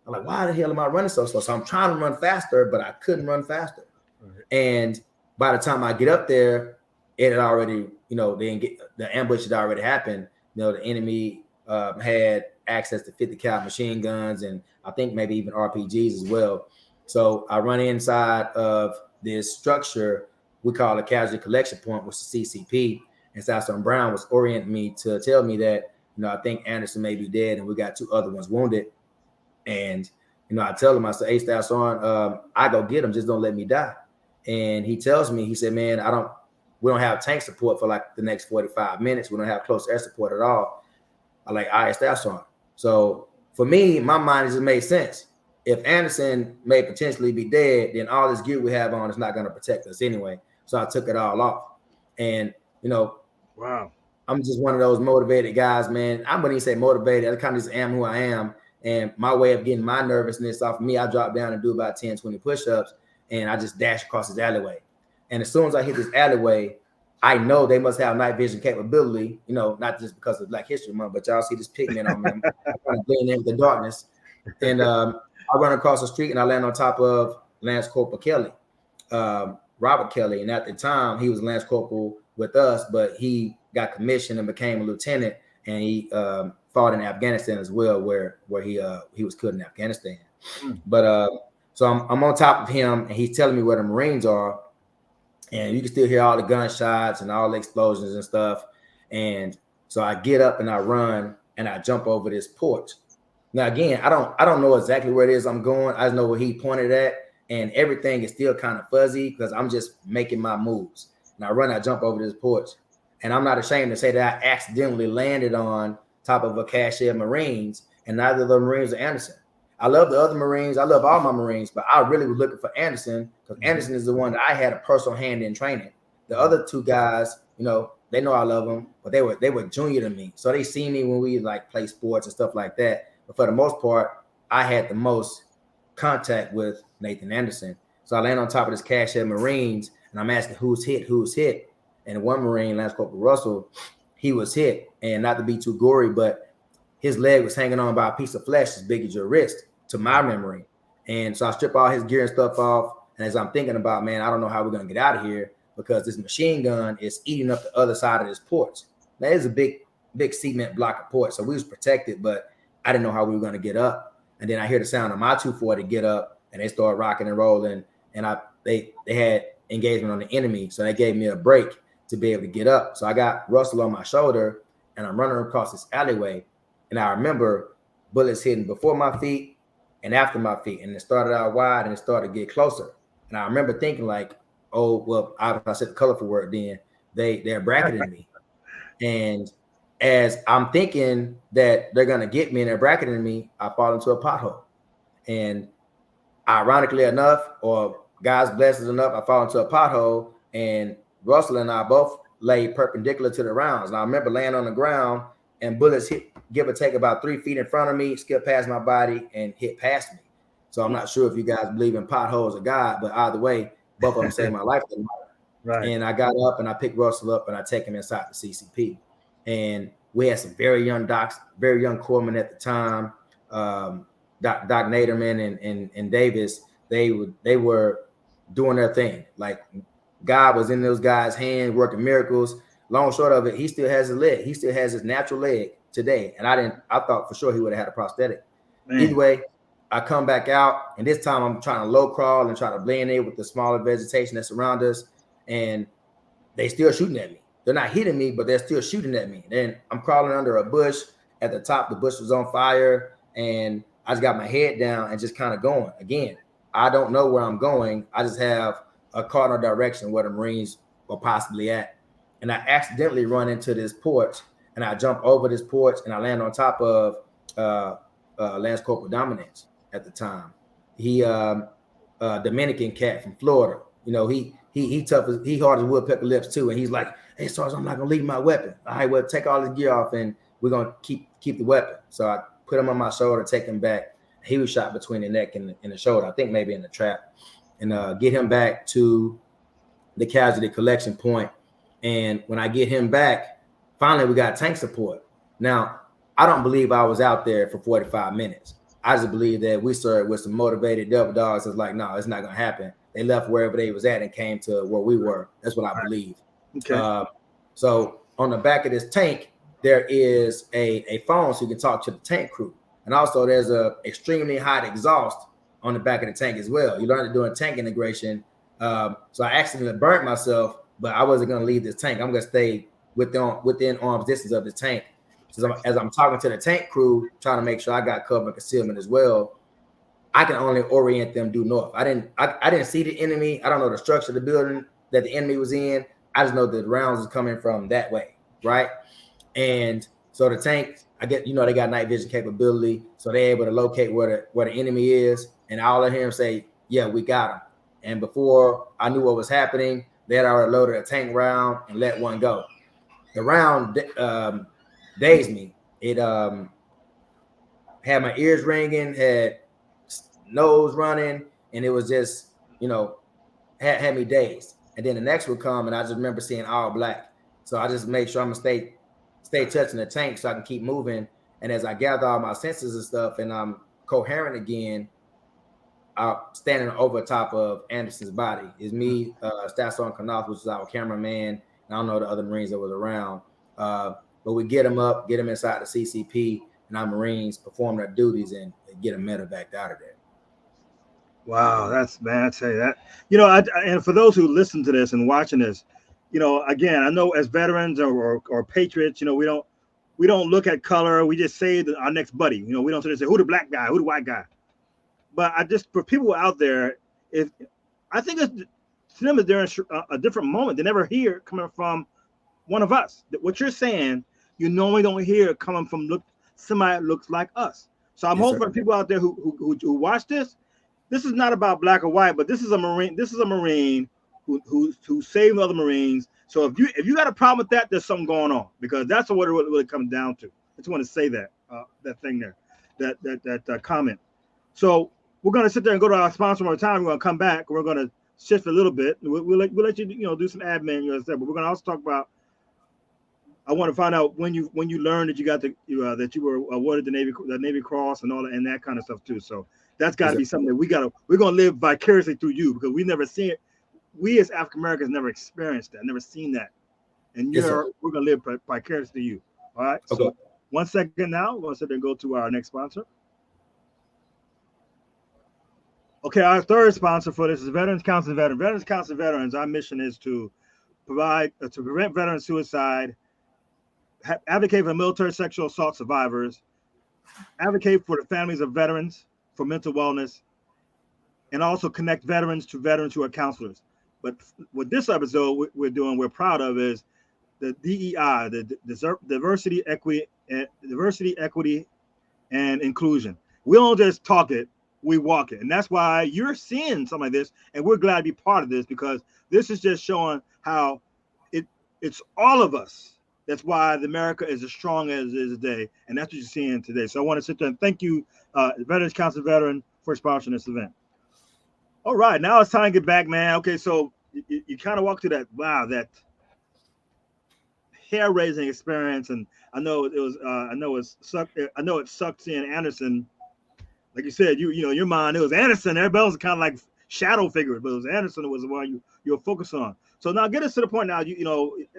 I'm like, why the hell am I running so slow? So I'm trying to run faster, but I couldn't run faster. Right. And by the time I get up there, it had already, the ambush had already happened. The enemy had access to 50 caliber machine guns, and I think maybe even RPGs as well. So I run inside of this structure we call a casualty collection point, which is CCP. And Sergeant Brown was orienting me to tell me that, I think Anderson may be dead, and we got 2 other ones wounded. And, I tell him, I said, hey, Staff Sergeant, I go get him, just don't let me die. And he tells me, he said, man, we don't have tank support for like the next 45 minutes. We don't have close air support at all. I'm like, all right, Staff Sergeant. So for me, my mind just made sense. If Anderson may potentially be dead, then all this gear we have on is not going to protect us anyway. So I took it all off. And, wow, I'm just one of those motivated guys, man. I wouldn't even say motivated. I kind of just am who I am. And my way of getting my nervousness off of me, I drop down and do about 10, 20 push-ups, and I just dash across this alleyway. And as soon as I hit this alleyway, I know they must have night vision capability, not just because of Black History Month, but y'all see this pigment on me. I'm trying to blend in with the darkness. And I run across the street, and I land on top of Lance Corporal Kelly, Robert Kelly. And at the time, he was Lance Corporal with us, but he got commissioned and became a lieutenant, and he fought in Afghanistan as well, where he was killed in Afghanistan. But so I'm on top of him, and he's telling me where the Marines are, and you can still hear all the gunshots and all the explosions and stuff. And so I get up and I run and I jump over this porch. Now again, I don't know exactly where it is I'm going. I just know where he pointed at, and everything is still kind of fuzzy because I'm just making my moves. And I jump over this porch, and I'm not ashamed to say that I accidentally landed on top of a cache of Marines, and neither of the Marines are Anderson. I love the other Marines. I love all my Marines, but I really was looking for Anderson because Anderson is the one that I had a personal hand in training. The other 2 guys, they know I love them, but they were junior to me. So they see me when we like play sports and stuff like that. But for the most part, I had the most contact with Nathan Anderson. So I land on top of this cache of Marines, and I'm asking who's hit. And one Marine, Lance Corporal Russell, he was hit. And not to be too gory, but his leg was hanging on by a piece of flesh as big as your wrist, to my memory. And so I strip all his gear and stuff off. And as I'm thinking about, man, I don't know how we're going to get out of here because this machine gun is eating up the other side of this porch. Now, it's a big cement block of porch. So we was protected, but I didn't know how we were going to get up. And then I hear the sound of my 240 get up, and they start rocking and rolling. And they had engagement on the enemy. So they gave me a break to be able to get up. So I got Russell on my shoulder, and I'm running across this alleyway. And I remember bullets hitting before my feet and after my feet. And it started out wide, and it started to get closer. And I remember thinking like, oh, well, I said the colorful word then, they're bracketing me. And as I'm thinking that they're going to get me and they're bracketing me, I fall into a pothole. And ironically enough, or God's blessings enough, I fall into a pothole, and Russell and I both lay perpendicular to the rounds. And I remember laying on the ground, and bullets hit, give or take, about 3 feet in front of me, skipped past my body, and hit past me. So I'm not sure if you guys believe in potholes or God, but either way, both of them saved my life. Right. And I got up and I picked Russell up and I take him inside the CCP. And we had some very young docs, very young corpsmen at the time. Doc Naderman and Davis, they were doing their thing. Like God was in those guys' hands, working miracles. Long short of it, he still has his leg. He still has his natural leg today. And I thought for sure he would have had a prosthetic. Man. Either way, I come back out, and this time I'm trying to low crawl and try to blend in with the smaller vegetation that's around us. And they still shooting at me. They're not hitting me, but they're still shooting at me. Then I'm crawling under a bush. At the top, the bush was on fire, and I just got my head down and just kind of going. Again, I don't know where I'm going. I just have a cardinal direction where the Marines were possibly at. And I accidentally run into this porch, and I jump over this porch, and I land on top of Lance Corporal Dominance at the time. He Dominican cat from Florida. You know, he tough as he hard as woodpecker lips too. And he's like, hey, Sarge, I'm not gonna leave my weapon. All right, well, take all his gear off, and we're gonna keep the weapon. So I put him on my shoulder, take him back. He was shot between the neck and the shoulder, I think maybe in the trap, and get him back to the casualty collection point. And when I get him back, finally we got tank support. Now, I don't believe I was out there for 45 minutes. I just believe that we started with some motivated devil dogs. It's like, no, it's not going to happen. They left wherever they was at and came to where we were. That's what I believe. Okay. So on the back of this tank, there is a phone so you can talk to the tank crew. And also there's a extremely hot exhaust on the back of the tank as well. You learn to do a tank integration. So I accidentally burnt myself, but I wasn't going to leave this tank. I'm going to stay within arm's distance of the tank. So as I'm talking to the tank crew, trying to make sure I got cover and concealment as well, I can only orient them due north. I didn't see the enemy. I don't know the structure of the building that the enemy was in. I just know that the rounds is coming from that way, right? And so the tank, I get, they got night vision capability, so they're able to locate where the enemy is. And I'll let him say, yeah, we got him. And before I knew what was happening, they had already loaded a tank round and let one go. The round dazed me. It had my ears ringing, had nose running, and it was just, had me dazed. And then the next would come, and I just remember seeing all black. So I just make sure I'm gonna stay touching the tank so I can keep moving. And as I gather all my senses and stuff, and I'm coherent again, I'm standing over top of Anderson's body. Is me, Staff Sergeant Knopf, which is our cameraman. I don't know the other Marines that was around, but we get him up, get him inside the CCP, and our Marines perform their duties and get him medevaced out of there. Wow, that's, man, I tell you that. And for those who listen to this and watching this, again, I know as veterans or patriots, we don't look at color. We just say our next buddy. We don't say who the black guy, who the white guy. But for people out there, I think to them is they're in a different moment. They never hear it coming from one of us. What you're saying, you normally don't hear it coming from somebody that looks like us. So I'm hoping for people out there who watch this. This is not about black or white, but this is a Marine. This is a Marine who saved other Marines. So if you got a problem with that, there's something going on, because that's what it really comes down to. I just want to say that thing there, that comment. So we're going to sit there and go to our sponsor one more time. We're going to come back. We're going to shift a little bit. We'll let you do some admin, but we're going to also talk about. I want to find out when you learned that you got that you were awarded the Navy Cross and all that, and that kind of stuff too. So that's got to be something that we're going to live vicariously through you, because we never seen it. We as African Americans never experienced that, never seen that, and we're going to live vicariously through you. All right. Okay. So 1 second now. We're going to sit there and go to our next sponsor. Okay, our third sponsor for this is Veterans Council of Veterans. Veterans Council of Veterans, our mission is to prevent veteran suicide, advocate for military sexual assault survivors, advocate for the families of veterans for mental wellness, and also connect veterans to veterans who are counselors. But with this episode we're proud of is the DEI, the diversity, equity, and inclusion. We don't just talk it, we walk it. And that's why you're seeing something like this, and we're glad to be part of this, because this is just showing how it's all of us. That's why America is as strong as it is today, and that's what you're seeing today. So I want to sit there and thank you, Veterans Council Veteran, for sponsoring this event. All right, now it's time to get back, man. Okay, so you kind of walk through that hair-raising experience, and I know it sucked seeing Anderson. Like you said, your mind, it was Anderson. Everybody else was kind of like shadow figures, but it was Anderson that was the one you were focused on. So now get us to the point now,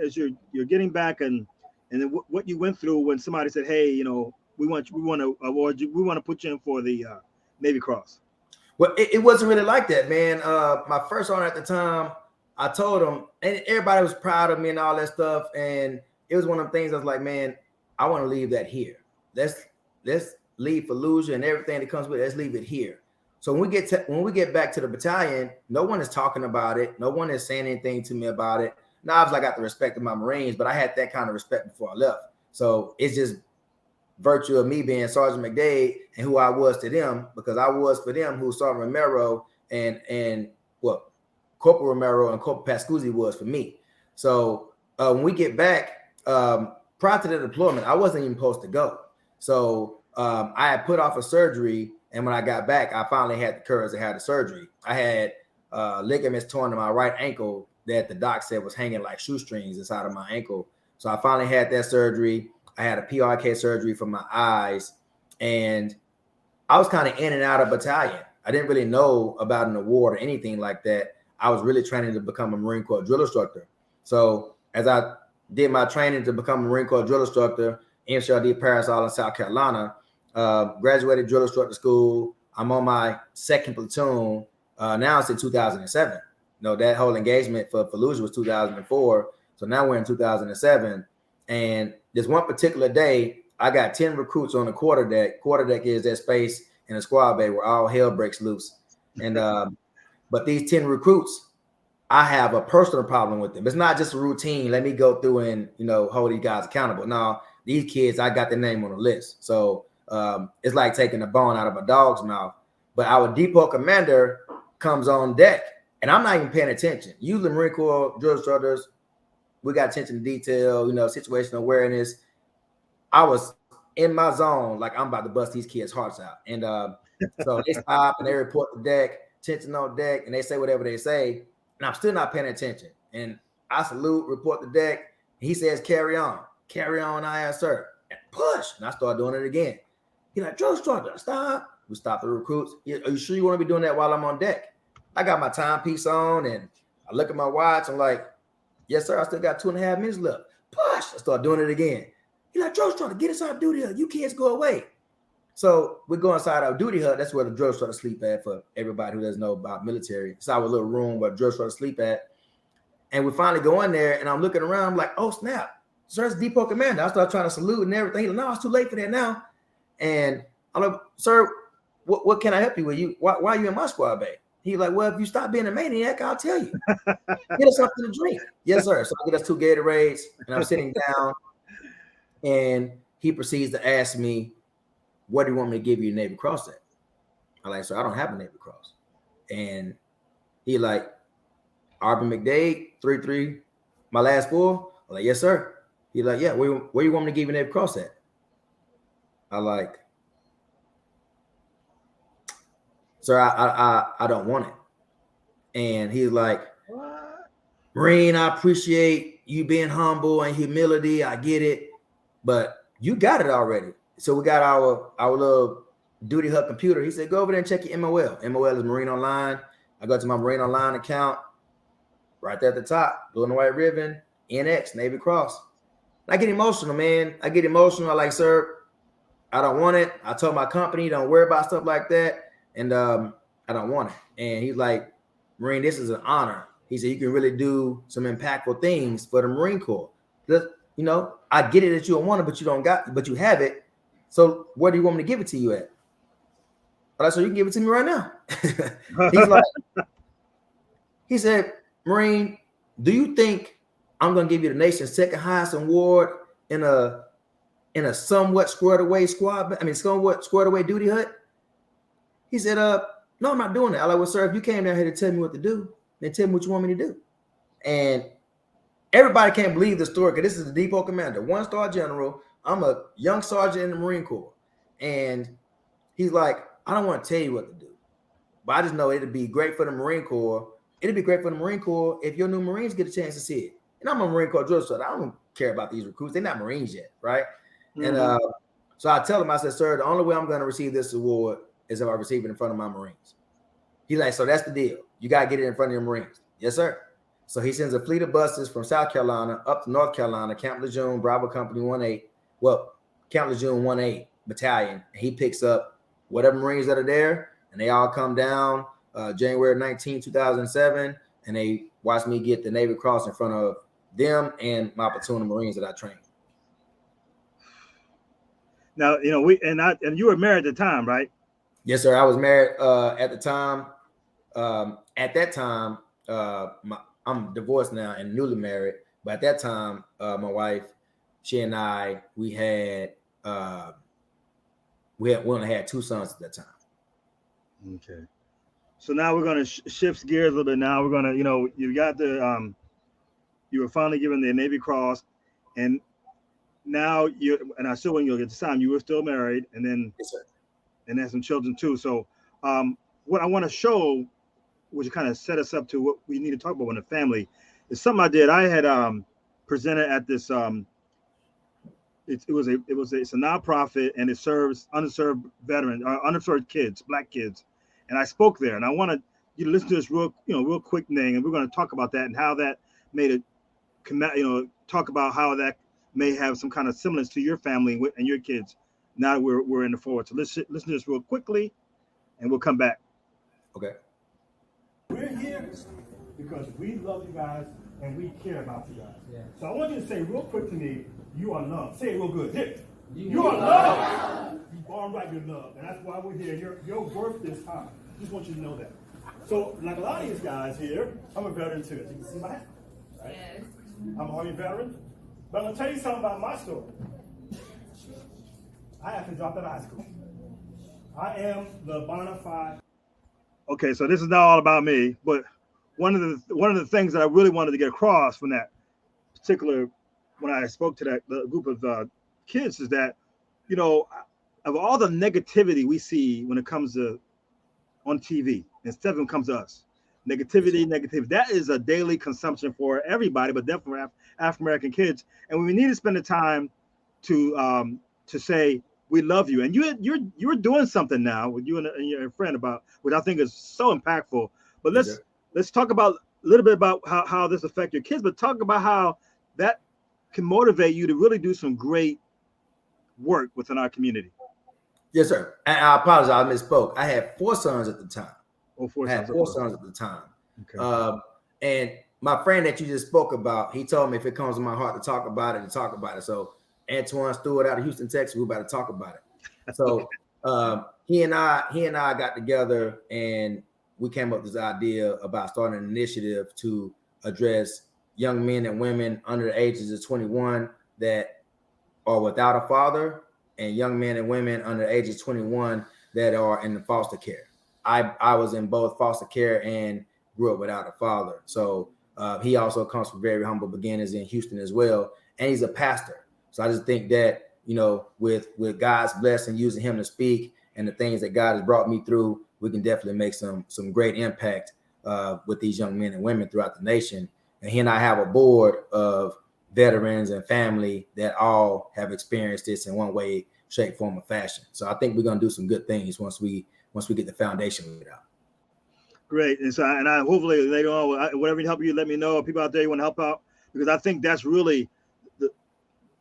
as you're getting back and then what you went through when somebody said, hey, we want to award you, we want to put you in for the Navy Cross. Well, it wasn't really like that, man. My first honor at the time, I told them, and everybody was proud of me and all that stuff. And it was one of the things I was like, man, I want to leave that here. Let's leave Fallujah and everything that comes with it. Let's leave it here. So when we get back to the battalion, no one is talking about it. No one is saying anything to me about it. Now, obviously, I got the respect of my Marines, but I had that kind of respect before I left. So it's just virtue of me being Sergeant McDade and who I was to them, because I was for them who Sergeant Romero and Corporal Romero and Corporal Pascuzzi was for me. So when we get back, prior to the deployment, I wasn't even supposed to go. So I had put off a surgery, and when I got back, I finally had the courage to have the surgery. I had ligaments torn in my right ankle that the doc said was hanging like shoestrings inside of my ankle. So I finally had that surgery. I had a PRK surgery for my eyes, and I was kind of in and out of battalion. I didn't really know about an award or anything like that. I was really training to become a Marine Corps drill instructor. So as I did my training to become a Marine Corps drill instructor, MCRD Paris Island, South Carolina, graduated drill instructor school. I'm on my second platoon. Now it's in 2007. That whole engagement for Fallujah was 2004. So now we're in 2007. And this one particular day, I got 10 recruits on the quarterdeck. Quarterdeck is that space in the squad bay where all hell breaks loose. And but these 10 recruits, I have a personal problem with them. It's not just a routine. Let me go through and hold these guys accountable. No, these kids, I got their name on the list. So it's like taking a bone out of a dog's mouth. But our depot commander comes on deck, and I'm not even paying attention. Usually Marine Corps drill instructors, we got attention to detail, situational awareness. I was in my zone, like I'm about to bust these kids' hearts out. And so they stop and they report the deck, tension on deck, and they say whatever they say. And I'm still not paying attention. And I salute, report the deck. And he says, carry on, aye, sir. And push. And I start doing it again. He's like, drill instructor, stop. We stop the recruits. Are you sure you want to be doing that while I'm on deck? I got my timepiece on and I look at my watch. I'm like, yes, sir. I still got 2.5 minutes left. Push. I start doing it again. He's like, drill instructor, get inside duty hut. You kids go away. So we go inside our duty hut. That's where the drill instructor sleep at for everybody who doesn't know about military. It's our little room where drill instructor sleep at. And we finally go in there and I'm looking around. I'm like, oh, snap. Sir's depot commander. I start trying to salute and everything. He's like, no, it's too late for that now. And I'm like, sir, what can I help you with? Why are you in my squad bay? He's like, well, if you stop being a maniac, I'll tell you. Get us something to drink. Yes, sir. So I get us 2 Gatorades and I'm sitting down and he proceeds to ask me, what do you want me to give you a Navy Cross at? I'm like, sir, I don't have a Navy Cross. And he like, Aubrey McDade, 3-3, my last 4. I'm like, yes, sir. He's like, yeah, where you want me to give you a Navy Cross at? I like, sir, I don't want it. And he's like, what? Marine, I appreciate you being humble and humility. I get it, but you got it already. So we got our little duty hut computer. He said, go over there and check your MOL. MOL is Marine Online. I go to my Marine Online account. Right there at the top, blue and white ribbon, NX, Navy Cross. I get emotional, man. I get emotional. I like, sir, I don't want it. I told my company, don't worry about stuff like that. And I don't want it. And he's like, Marine, this is an honor. He said, you can really do some impactful things for the Marine Corps. I get it that you don't want it, but you have it. So where do you want me to give it to you at? But I said, you can give it to me right now. He's like, he said, Marine, do you think I'm going to give you the nation's second highest award in a somewhat squared away somewhat squared away duty hut? He said, no, I'm not doing that. I like, well, sir, if you came down here to tell me what to do, then tell me what you want me to do. And everybody can't believe the story because this is the depot commander, 1-star general. I'm a young sergeant in the Marine Corps. And he's like, I don't want to tell you what to do, but I just know it'd be great for the Marine Corps. It'd be great for the Marine Corps if your new Marines get a chance to see it. And I'm a Marine Corps drill instructor. I don't care about these recruits. They're not Marines yet, right? Mm-hmm. And so I tell him, I said, sir, the only way I'm going to receive this award is if I receive it in front of my Marines. He's like, so that's the deal. You got to get it in front of your Marines. Yes, sir. So he sends a fleet of buses from South Carolina up to North Carolina, Camp Lejeune, Bravo Company 1-8. Well, Camp Lejeune 1-8 Battalion. And he picks up whatever Marines that are there, and they all come down January 19, 2007, and they watch me get the Navy Cross in front of them and my platoon of Marines that I trained. Now, and you were married at the time, right? Yes, sir. I was married at the time. At that time, I'm divorced now and newly married. But at that time, my wife, she and I, we only had 2 sons at that time. Okay. So now we're going to shift gears a little bit. Now we're going to, you got the, you were finally given the Navy Cross, and now and I still, when you get the time, you were still married, and then, yes, sir, and had some children too. So what I want to show, which kind of set us up to what we need to talk about in the family, is something I did. I had presented at this it's a nonprofit, and it serves underserved veterans, underserved kids, Black kids. And I spoke there, and I wanted you to listen to this real quick thing, and we're going to talk about that and how that made it, talk about how that may have some kind of semblance to your family and your kids. Now that we're in the forward. So listen to this real quickly, and we'll come back. Okay. We're here because we love you guys and we care about you guys. Yeah. So I want you to say real quick to me, you are loved. Say it real good. Hit. You are loved. You born right, you're loved. And that's why we're here. Your worth is high. Just want you to know that. So like a lot of these guys here, I'm a veteran too. You can see my hat. Right? Yes. I'm an Army veteran. But I'm going to tell you something about my story. I actually dropped out of high school. I am the bona fide. Okay, so this is not all about me, but one of the things that I really wanted to get across from that particular, when I spoke to the group of kids, is that, of all the negativity we see when it comes to on TV, instead of it comes to us, negativity. That is a daily consumption for everybody, but definitely for African American kids. And we need to spend the time to say we love you. And you're doing something now with you and your friend about, which I think is so impactful. But let's talk about a little bit about how this affects your kids, but talk about how that can motivate you to really do some great work within our community. Yes, sir. And I apologize, I misspoke. I had 4 sons at the time. I had 4 sons at the time. Okay. And my friend that you just spoke about, he told me if it comes to my heart to talk about it, to talk about it. So Antoine Stewart out of Houston, Texas, we're about to talk about it. So he and I got together and we came up with this idea about starting an initiative to address young men and women under the ages of 21 that are without a father, and young men and women under the age of 21 that are in the foster care. I was in both foster care and grew up without a father. So he also comes from very humble beginnings in Houston as well. And he's a pastor. So I just think that, with God's blessing, using him to speak and the things that God has brought me through, we can definitely make some great impact with these young men and women throughout the nation. And he and I have a board of veterans and family that all have experienced this in one way, shape, form, or fashion. So I think we're going to do some good things once we get the foundation laid out. Great. And so, I hopefully later on, whatever help you, let me know. People out there you want to help out, because I think that's really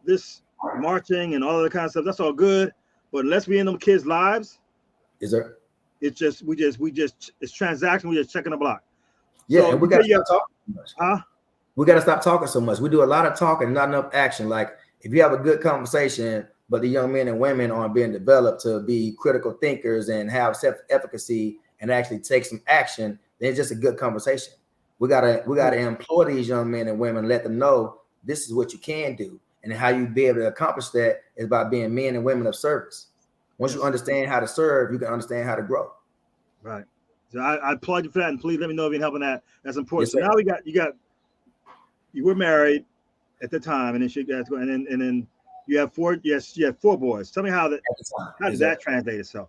this marching and all of the kind of stuff. That's all good, but unless we in them kids' lives, is there? It's just we just it's transaction. We're just checking the block. Yeah, so and we got to stop talking so much. Huh? We got to stop talking so much. We do a lot of talking, not enough action. Like if you have a good conversation, but the young men and women aren't being developed to be critical thinkers and have self-efficacy and actually take some action, then it's just a good conversation. We gotta employ these young men and women, let them know this is what you can do, and how you be able to accomplish that is by being men and women of service. Once you understand how to serve, you can understand how to grow. Right. So I applaud you for that, and please let me know if you're helping that. That's important. Yes, so now you were married at the time, and then and then you have 4. Yes, you have 4 boys. Tell me how does that translate itself?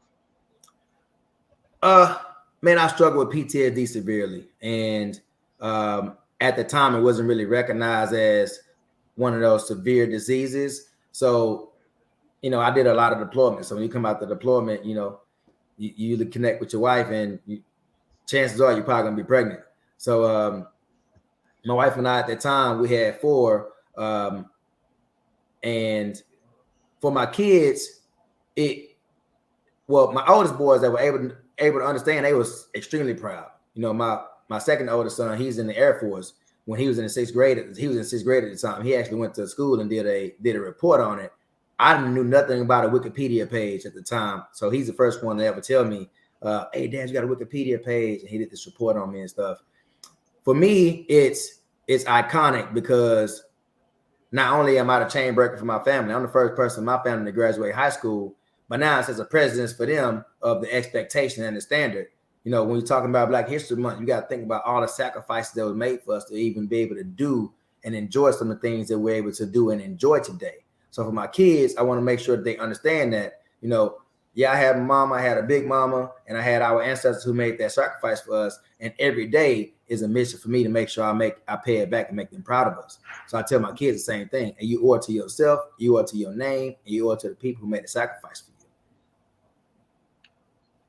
Man, I struggled with PTSD severely, and at the time it wasn't really recognized as one of those severe diseases. So, I did a lot of deployment. So when you come out the deployment, you connect with your wife, and chances are you're probably gonna be pregnant. So my wife and I at that time, we had 4, and for my kids, my oldest boys that were able to understand, they was extremely proud. My second oldest son, he's in the Air Force. When he was in the 6th grade, he was in 6th grade at the time. He actually went to school and did a report on it. I knew nothing about a Wikipedia page at the time, so he's the first one to ever tell me, "Hey, Dad, you got a Wikipedia page?" And he did this report on me and stuff. For me, it's iconic because not only am I the chain breaker for my family, I'm the first person in my family to graduate high school, but now it says a precedence for them of the expectation and the standard. When you're talking about Black History Month, you got to think about all the sacrifices that were made for us to even be able to do and enjoy some of the things that we're able to do and enjoy today. So for my kids, I want to make sure that they understand that, Yeah, I had my mama, I had a big mama, and I had our ancestors who made that sacrifice for us. And every day is a mission for me to make sure I pay it back and make them proud of us. So I tell my kids the same thing. And you owe it to yourself, you owe it to your name, and you owe it to the people who made the sacrifice for you.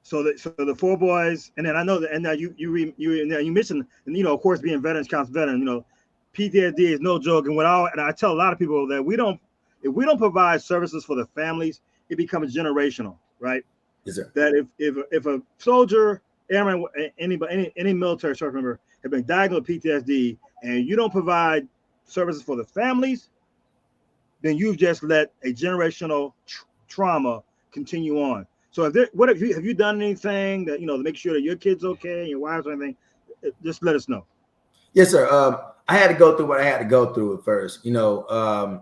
So the four boys, and then I know that, and now you mentioned, and of course, being veterans counts veteran. PTSD is no joke, and I tell a lot of people that if we don't provide services for the families, it becomes generational, right? Yes, sir. That if a soldier, airman, any military service member have been diagnosed with PTSD, and you don't provide services for the families, then you've just let a generational trauma continue on. So have you done anything that to make sure that your kids okay and your wives or anything? Just let us know. Yes, sir. I had to go through what I had to go through at first. I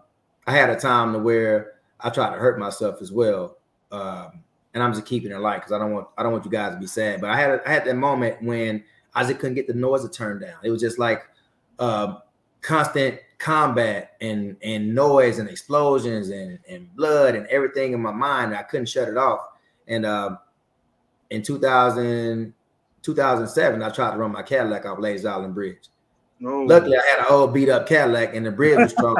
had a time to where I tried to hurt myself as well, and I'm just keeping it light because I don't want you guys to be sad. But I had that moment when I just couldn't get the noise to turn down. It was just like constant combat and noise and explosions and blood and everything in my mind. I couldn't shut it off. And in 2007, I tried to run my Cadillac off Ladies Island Bridge. No. Luckily, I had an old beat up Cadillac, and the bridge was strong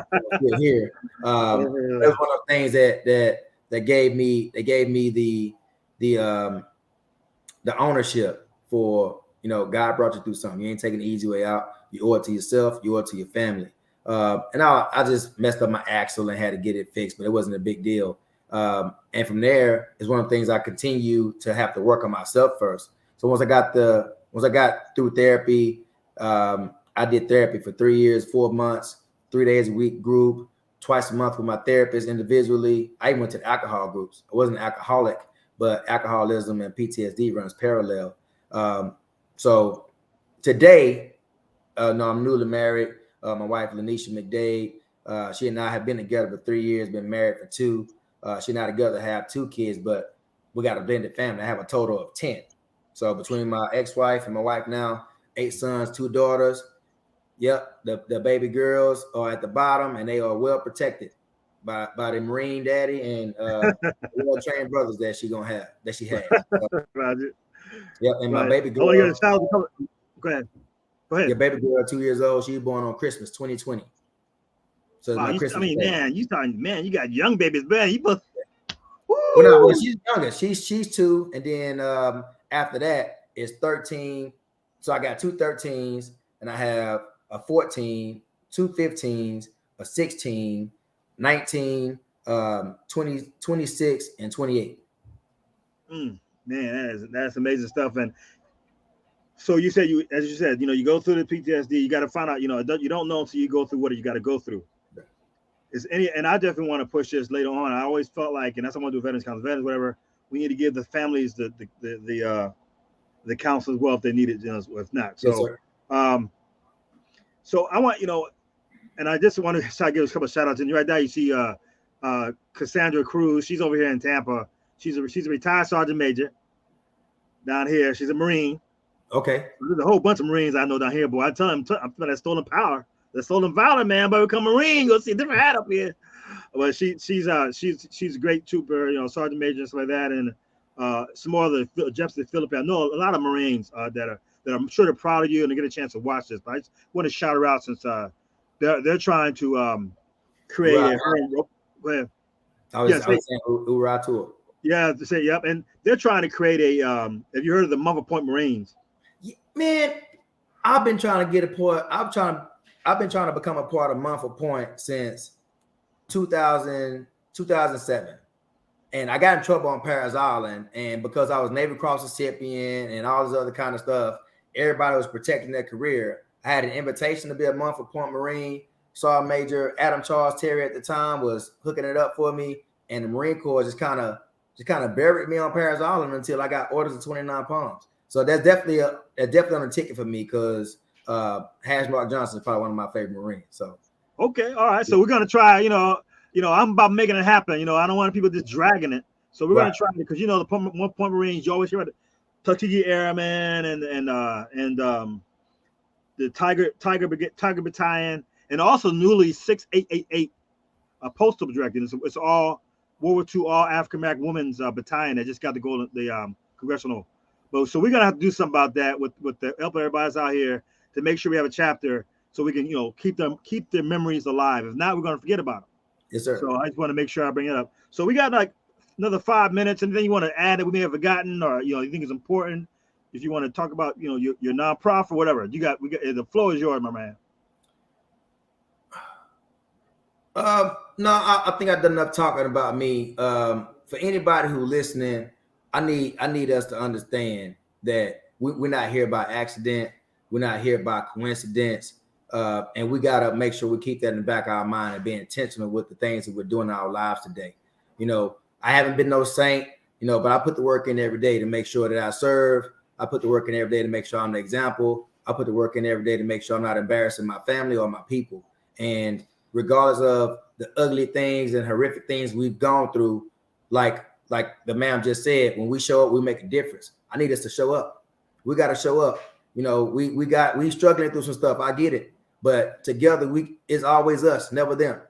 here. It was one of the things that gave me the ownership for God brought you through something. You ain't taking the easy way out. You owe it to yourself. You owe it to your family. And I just messed up my axle and had to get it fixed, but it wasn't a big deal. And from there is one of the things I continue to have to work on myself first. So once I got through therapy, I did therapy for 3 years, 4 months, 3 days a week group, twice a month with my therapist individually. I even went to the alcohol groups. I wasn't an alcoholic, but alcoholism and PTSD runs parallel. So today, I'm newly married. My wife, Lanisha McDade, she and I have been together for 3 years, been married for 2. She and I together have 2 kids, but we got a blended family. I have a total of 10. So between my ex-wife and my wife now, 8 sons, 2 daughters. Yep, the baby girls are at the bottom, and they are well protected by the Marine daddy and well-trained brothers that she has. Roger. Yep, and my baby girl. Go ahead. Your baby girl, 2 years old. She was born on Christmas 2020. So wow, you got young babies, man. You both. Well, no, she's younger. She's 2, and then after that is 13. So I got 2 13s, and I have a 14, 2 15s, a 16, 19, 20, 26, and 28. Man, that's amazing stuff. And so you said you go through the PTSD. You got to find out. You don't know until you go through what you got to go through. And I definitely want to push this later on. I always felt like, and that's what I want to do, veterans council, veterans, whatever. We need to give the families the counsel as well if they need it, if not. So, yes, so I want and I just want to try to give a couple of shout outs. And right now you see Cassandra Cruz. She's over here in Tampa. She's a retired sergeant major down here. She's a Marine. Okay. There's a whole bunch of Marines I know down here, boy. I tell them, I'm feeling that stolen power. The stolen valor, man. But become a Marine, you'll see a different hat up here. But she's a great trooper, sergeant major and stuff like that, and some more of the Jefferson Philippines. I know a lot of Marines that I'm sure they're proud of you and they get a chance to watch this. But I just want to shout her out since they're trying to create a. Go ahead. I was saying hoorah to her. Yeah, to say yep, and they're trying to create a. Have you heard of the Mother Point Marines? Man, I've been trying to get a part. I've been trying to become a part of Mumford Point since 2007. And I got in trouble on Paris Island. And because I was Navy Cross recipient and all this other kind of stuff, everybody was protecting their career. I had an invitation to be a Mumford Point Marine. Sergeant Major Adam Charles Terry at the time was hooking it up for me. And the Marine Corps just kind of buried me on Paris Island until I got orders of 29 Palms. So that's definitely on the ticket for me because Mark Johnson is probably one of my favorite Marines. So okay, all right. So we're gonna try. I'm about making it happen. I don't want people just dragging it. So we're gonna try because the 1 Point Marines. You always hear about the Tuskegee Airmen and the Tiger Battalion, and also newly 6888 postal director. It's all World War II all African American women's battalion that just got to go to the congressional. But so we're gonna have to do something about that with the help of everybody's out here to make sure we have a chapter so we can keep their memories alive. If not, we're gonna forget about them. Yes, sir. So I just want to make sure I bring it up. So we got like another 5 minutes. Anything you want to add that we may have forgotten, or you think is important? If you want to talk about your nonprofit or whatever, we got the floor is yours, my man. No, I think I've done enough talking about me. For anybody who's listening, I need us to understand that we're not here by accident. We're not here by coincidence. And we got to make sure we keep that in the back of our mind and be intentional with the things that we're doing in our lives today. I haven't been no saint, but I put the work in every day to make sure that I serve. I put the work in every day to make sure I'm the example. I put the work in every day to make sure I'm not embarrassing my family or my people. And regardless of the ugly things and horrific things we've gone through, like the ma'am just said, when we show up, we make a difference. I need us to show up. We got to show up. We struggling through some stuff. I get it. But together, it's always us, never them.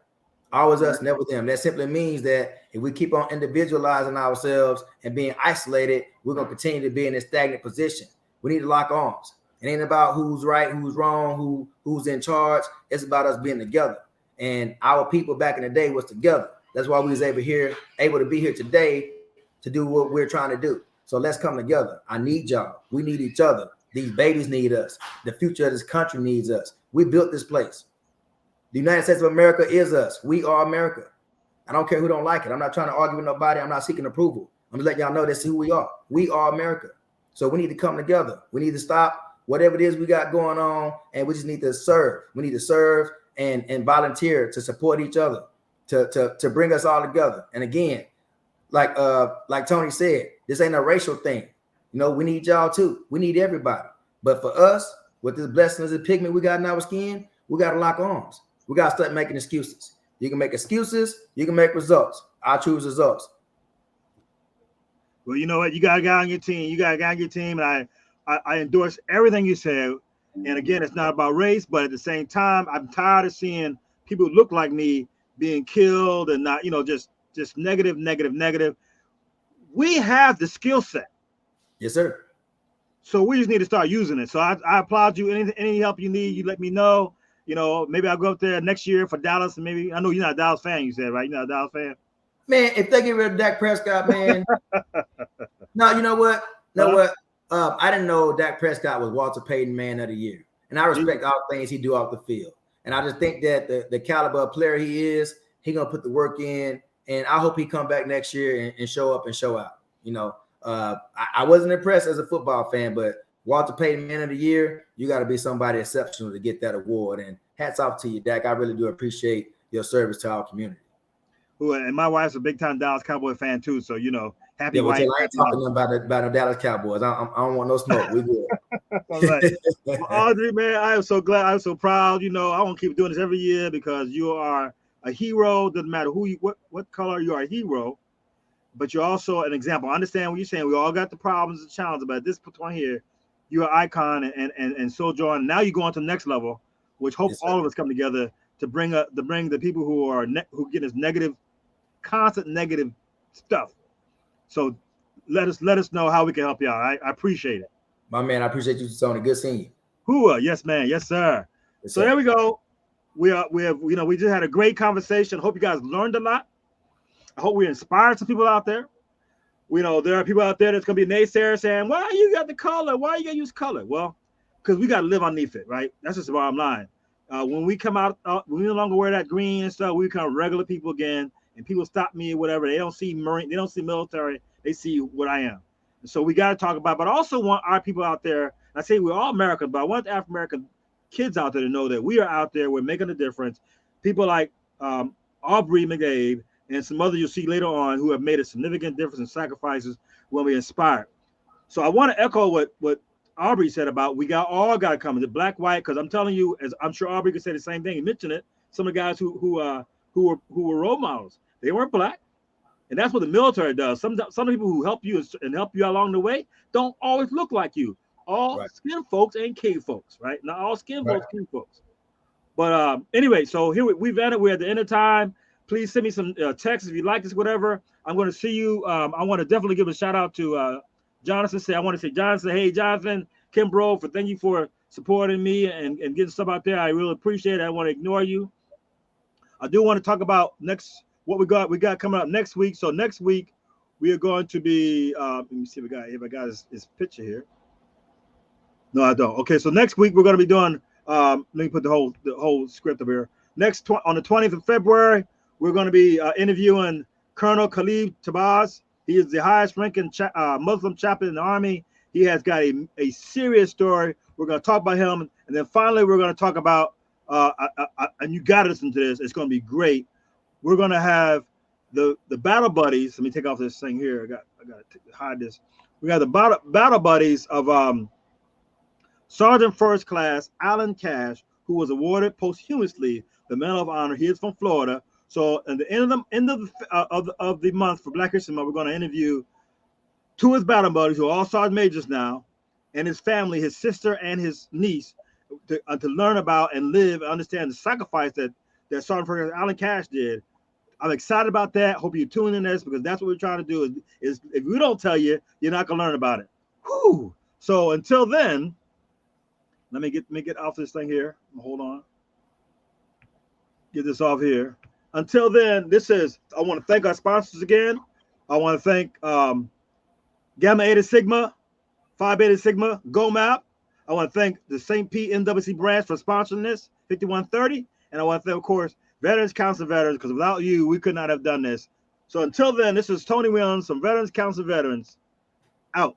Always us, never them. That simply means that if we keep on individualizing ourselves and being isolated, we're going to continue to be in a stagnant position. We need to lock arms. It ain't about who's right, who's wrong, who's in charge. It's about us being together. And our people back in the day was together. That's why we was able to be here today to do what we're trying to do. So let's come together. I need y'all. We need each other. These babies need us. The future of this country needs us. We built this place. The United States of America is us. We are America. I don't care who don't like it. I'm not trying to argue with nobody. I'm not seeking approval. I'm just letting y'all know that's who we are. We are America. So we need to come together. We need to stop whatever it is we got going on, and we just need to serve. We need to serve and volunteer to support each other, to bring us all together. And again, like Tony said, this ain't a racial thing. We need y'all too. We need everybody. But for us, with this blessing as a pigment we got in our skin, we got to lock arms. We got to start making excuses. You can make excuses. You can make results. I choose results. Well, you know what? You got a guy on your team. And I endorse everything you said. And again, it's not about race, but at the same time, I'm tired of seeing people who look like me being killed and not, just negative. We have the skill set. Yes, sir. So we just need to start using it. So I applaud you. Any help you need, you let me know. Maybe I'll go up there next year for Dallas. And maybe, I know you're not a Dallas fan, you said, right? You're not a Dallas fan? Man, if they get rid of Dak Prescott, man. No, you know what? I didn't know Dak Prescott was Walter Payton Man of the Year. And I respect all the things he do off the field. And I just think that the caliber of player he is, he going to put the work in. And I hope he come back next year and show up and show out. I wasn't impressed as a football fan, but Walter Payton Man of the Year, you got to be somebody exceptional to get that award. And hats off to you, Dak. I really do appreciate your service to our community. Ooh, and my wife's a big-time Dallas Cowboy fan too, so happy wife. I ain't talking about the Dallas Cowboys. I don't want no smoke. We good. All right. Well, Audrey, man, I am so glad. I'm so proud. I want to keep doing this every year because you are a hero. Doesn't matter what color you are, a hero. But you're also an example. I understand what you're saying. We all got the problems and challenges, but at this point here, you're an icon and soldier. And now you go on to the next level, which hope all of us come together to bring the people who get this constant negative stuff. So let us know how we can help you out. I appreciate it. My man, I appreciate you, Tony. Good seeing you. Hooah, yes, man, yes, sir. Yes, so sir. There we go. We just had a great conversation. Hope you guys learned a lot. I hope we inspired some people out there. There are people out there that's gonna be naysayers saying, "Why you got the color? Why you gonna use color?" Well, because we got to live underneath it, right? That's just the bottom line. When we come out, we no longer wear that green and stuff. We become regular people again, and people stop me or whatever. They don't see Marine, they don't see military. They see what I am. And so we got to talk about. But I also want our people out there. I say we're all American, but I want the African American kids out there to know that we are out there. We're making a difference. People like Aubrey McDade and some others you'll see later on who have made a significant difference in sacrifices when we inspire. So I want to echo what Aubrey said about we all got to come, the black, white, because I'm telling you, as I'm sure Aubrey could say the same thing. He mentioned it. Some of the guys who were role models, they weren't black, and that's what the military does. Some of the people who help you and help you along the way don't always look like you. All skin folks ain't king folks, right? Not all skin folks, king folks. But anyway, so here we've ended. We're at the end of time. please send me some texts if you like this, whatever. I'm going to see you. I want to definitely give a shout out to Jonathan. I want to say, Jonathan, hey, Jonathan, Kimbrough, thank you for supporting me and getting stuff out there. I really appreciate it. I want to ignore you. I do want to talk about what we got coming up next week. So next week we are going to be let me see if I got his picture here. No, I don't. Okay, so next week we're going to be doing let me put the whole script up here. On the 20th of February, we're going to be interviewing Colonel Khalid Tabaz. He is the highest ranking Muslim chaplain in the Army. He has got a serious story. We're going to talk about him. And then finally, we're going to talk about, and you got to listen to this. It's going to be great. We're going to have the battle buddies. Let me take off this thing here. I got to hide this. We got the battle buddies of Sergeant First Class Alan Cash, who was awarded posthumously the Medal of Honor. He is from Florida. So at the end of the month for Black History Month, we're going to interview two of his battle buddies, who are all sergeant majors now, and his family, his sister and his niece, to learn about and live and understand the sacrifice that Sergeant First Class Alan Cash did. I'm excited about that. Hope you tune in this, because that's what we're trying to do. Is if we don't tell you, you're not gonna learn about it. Whew. So until then, let me get off this thing here. Hold on. Get this off here. Until then, I want to thank our sponsors again. I want to thank Gamma Eta Sigma, Phi Beta Sigma, GoMap. I want to thank the St. Pete NWC branch for sponsoring this, 5130. And I want to thank, of course, Veterans Council Veterans, because without you, we could not have done this. So until then, this is Tony Williams from Veterans Council Veterans. Out.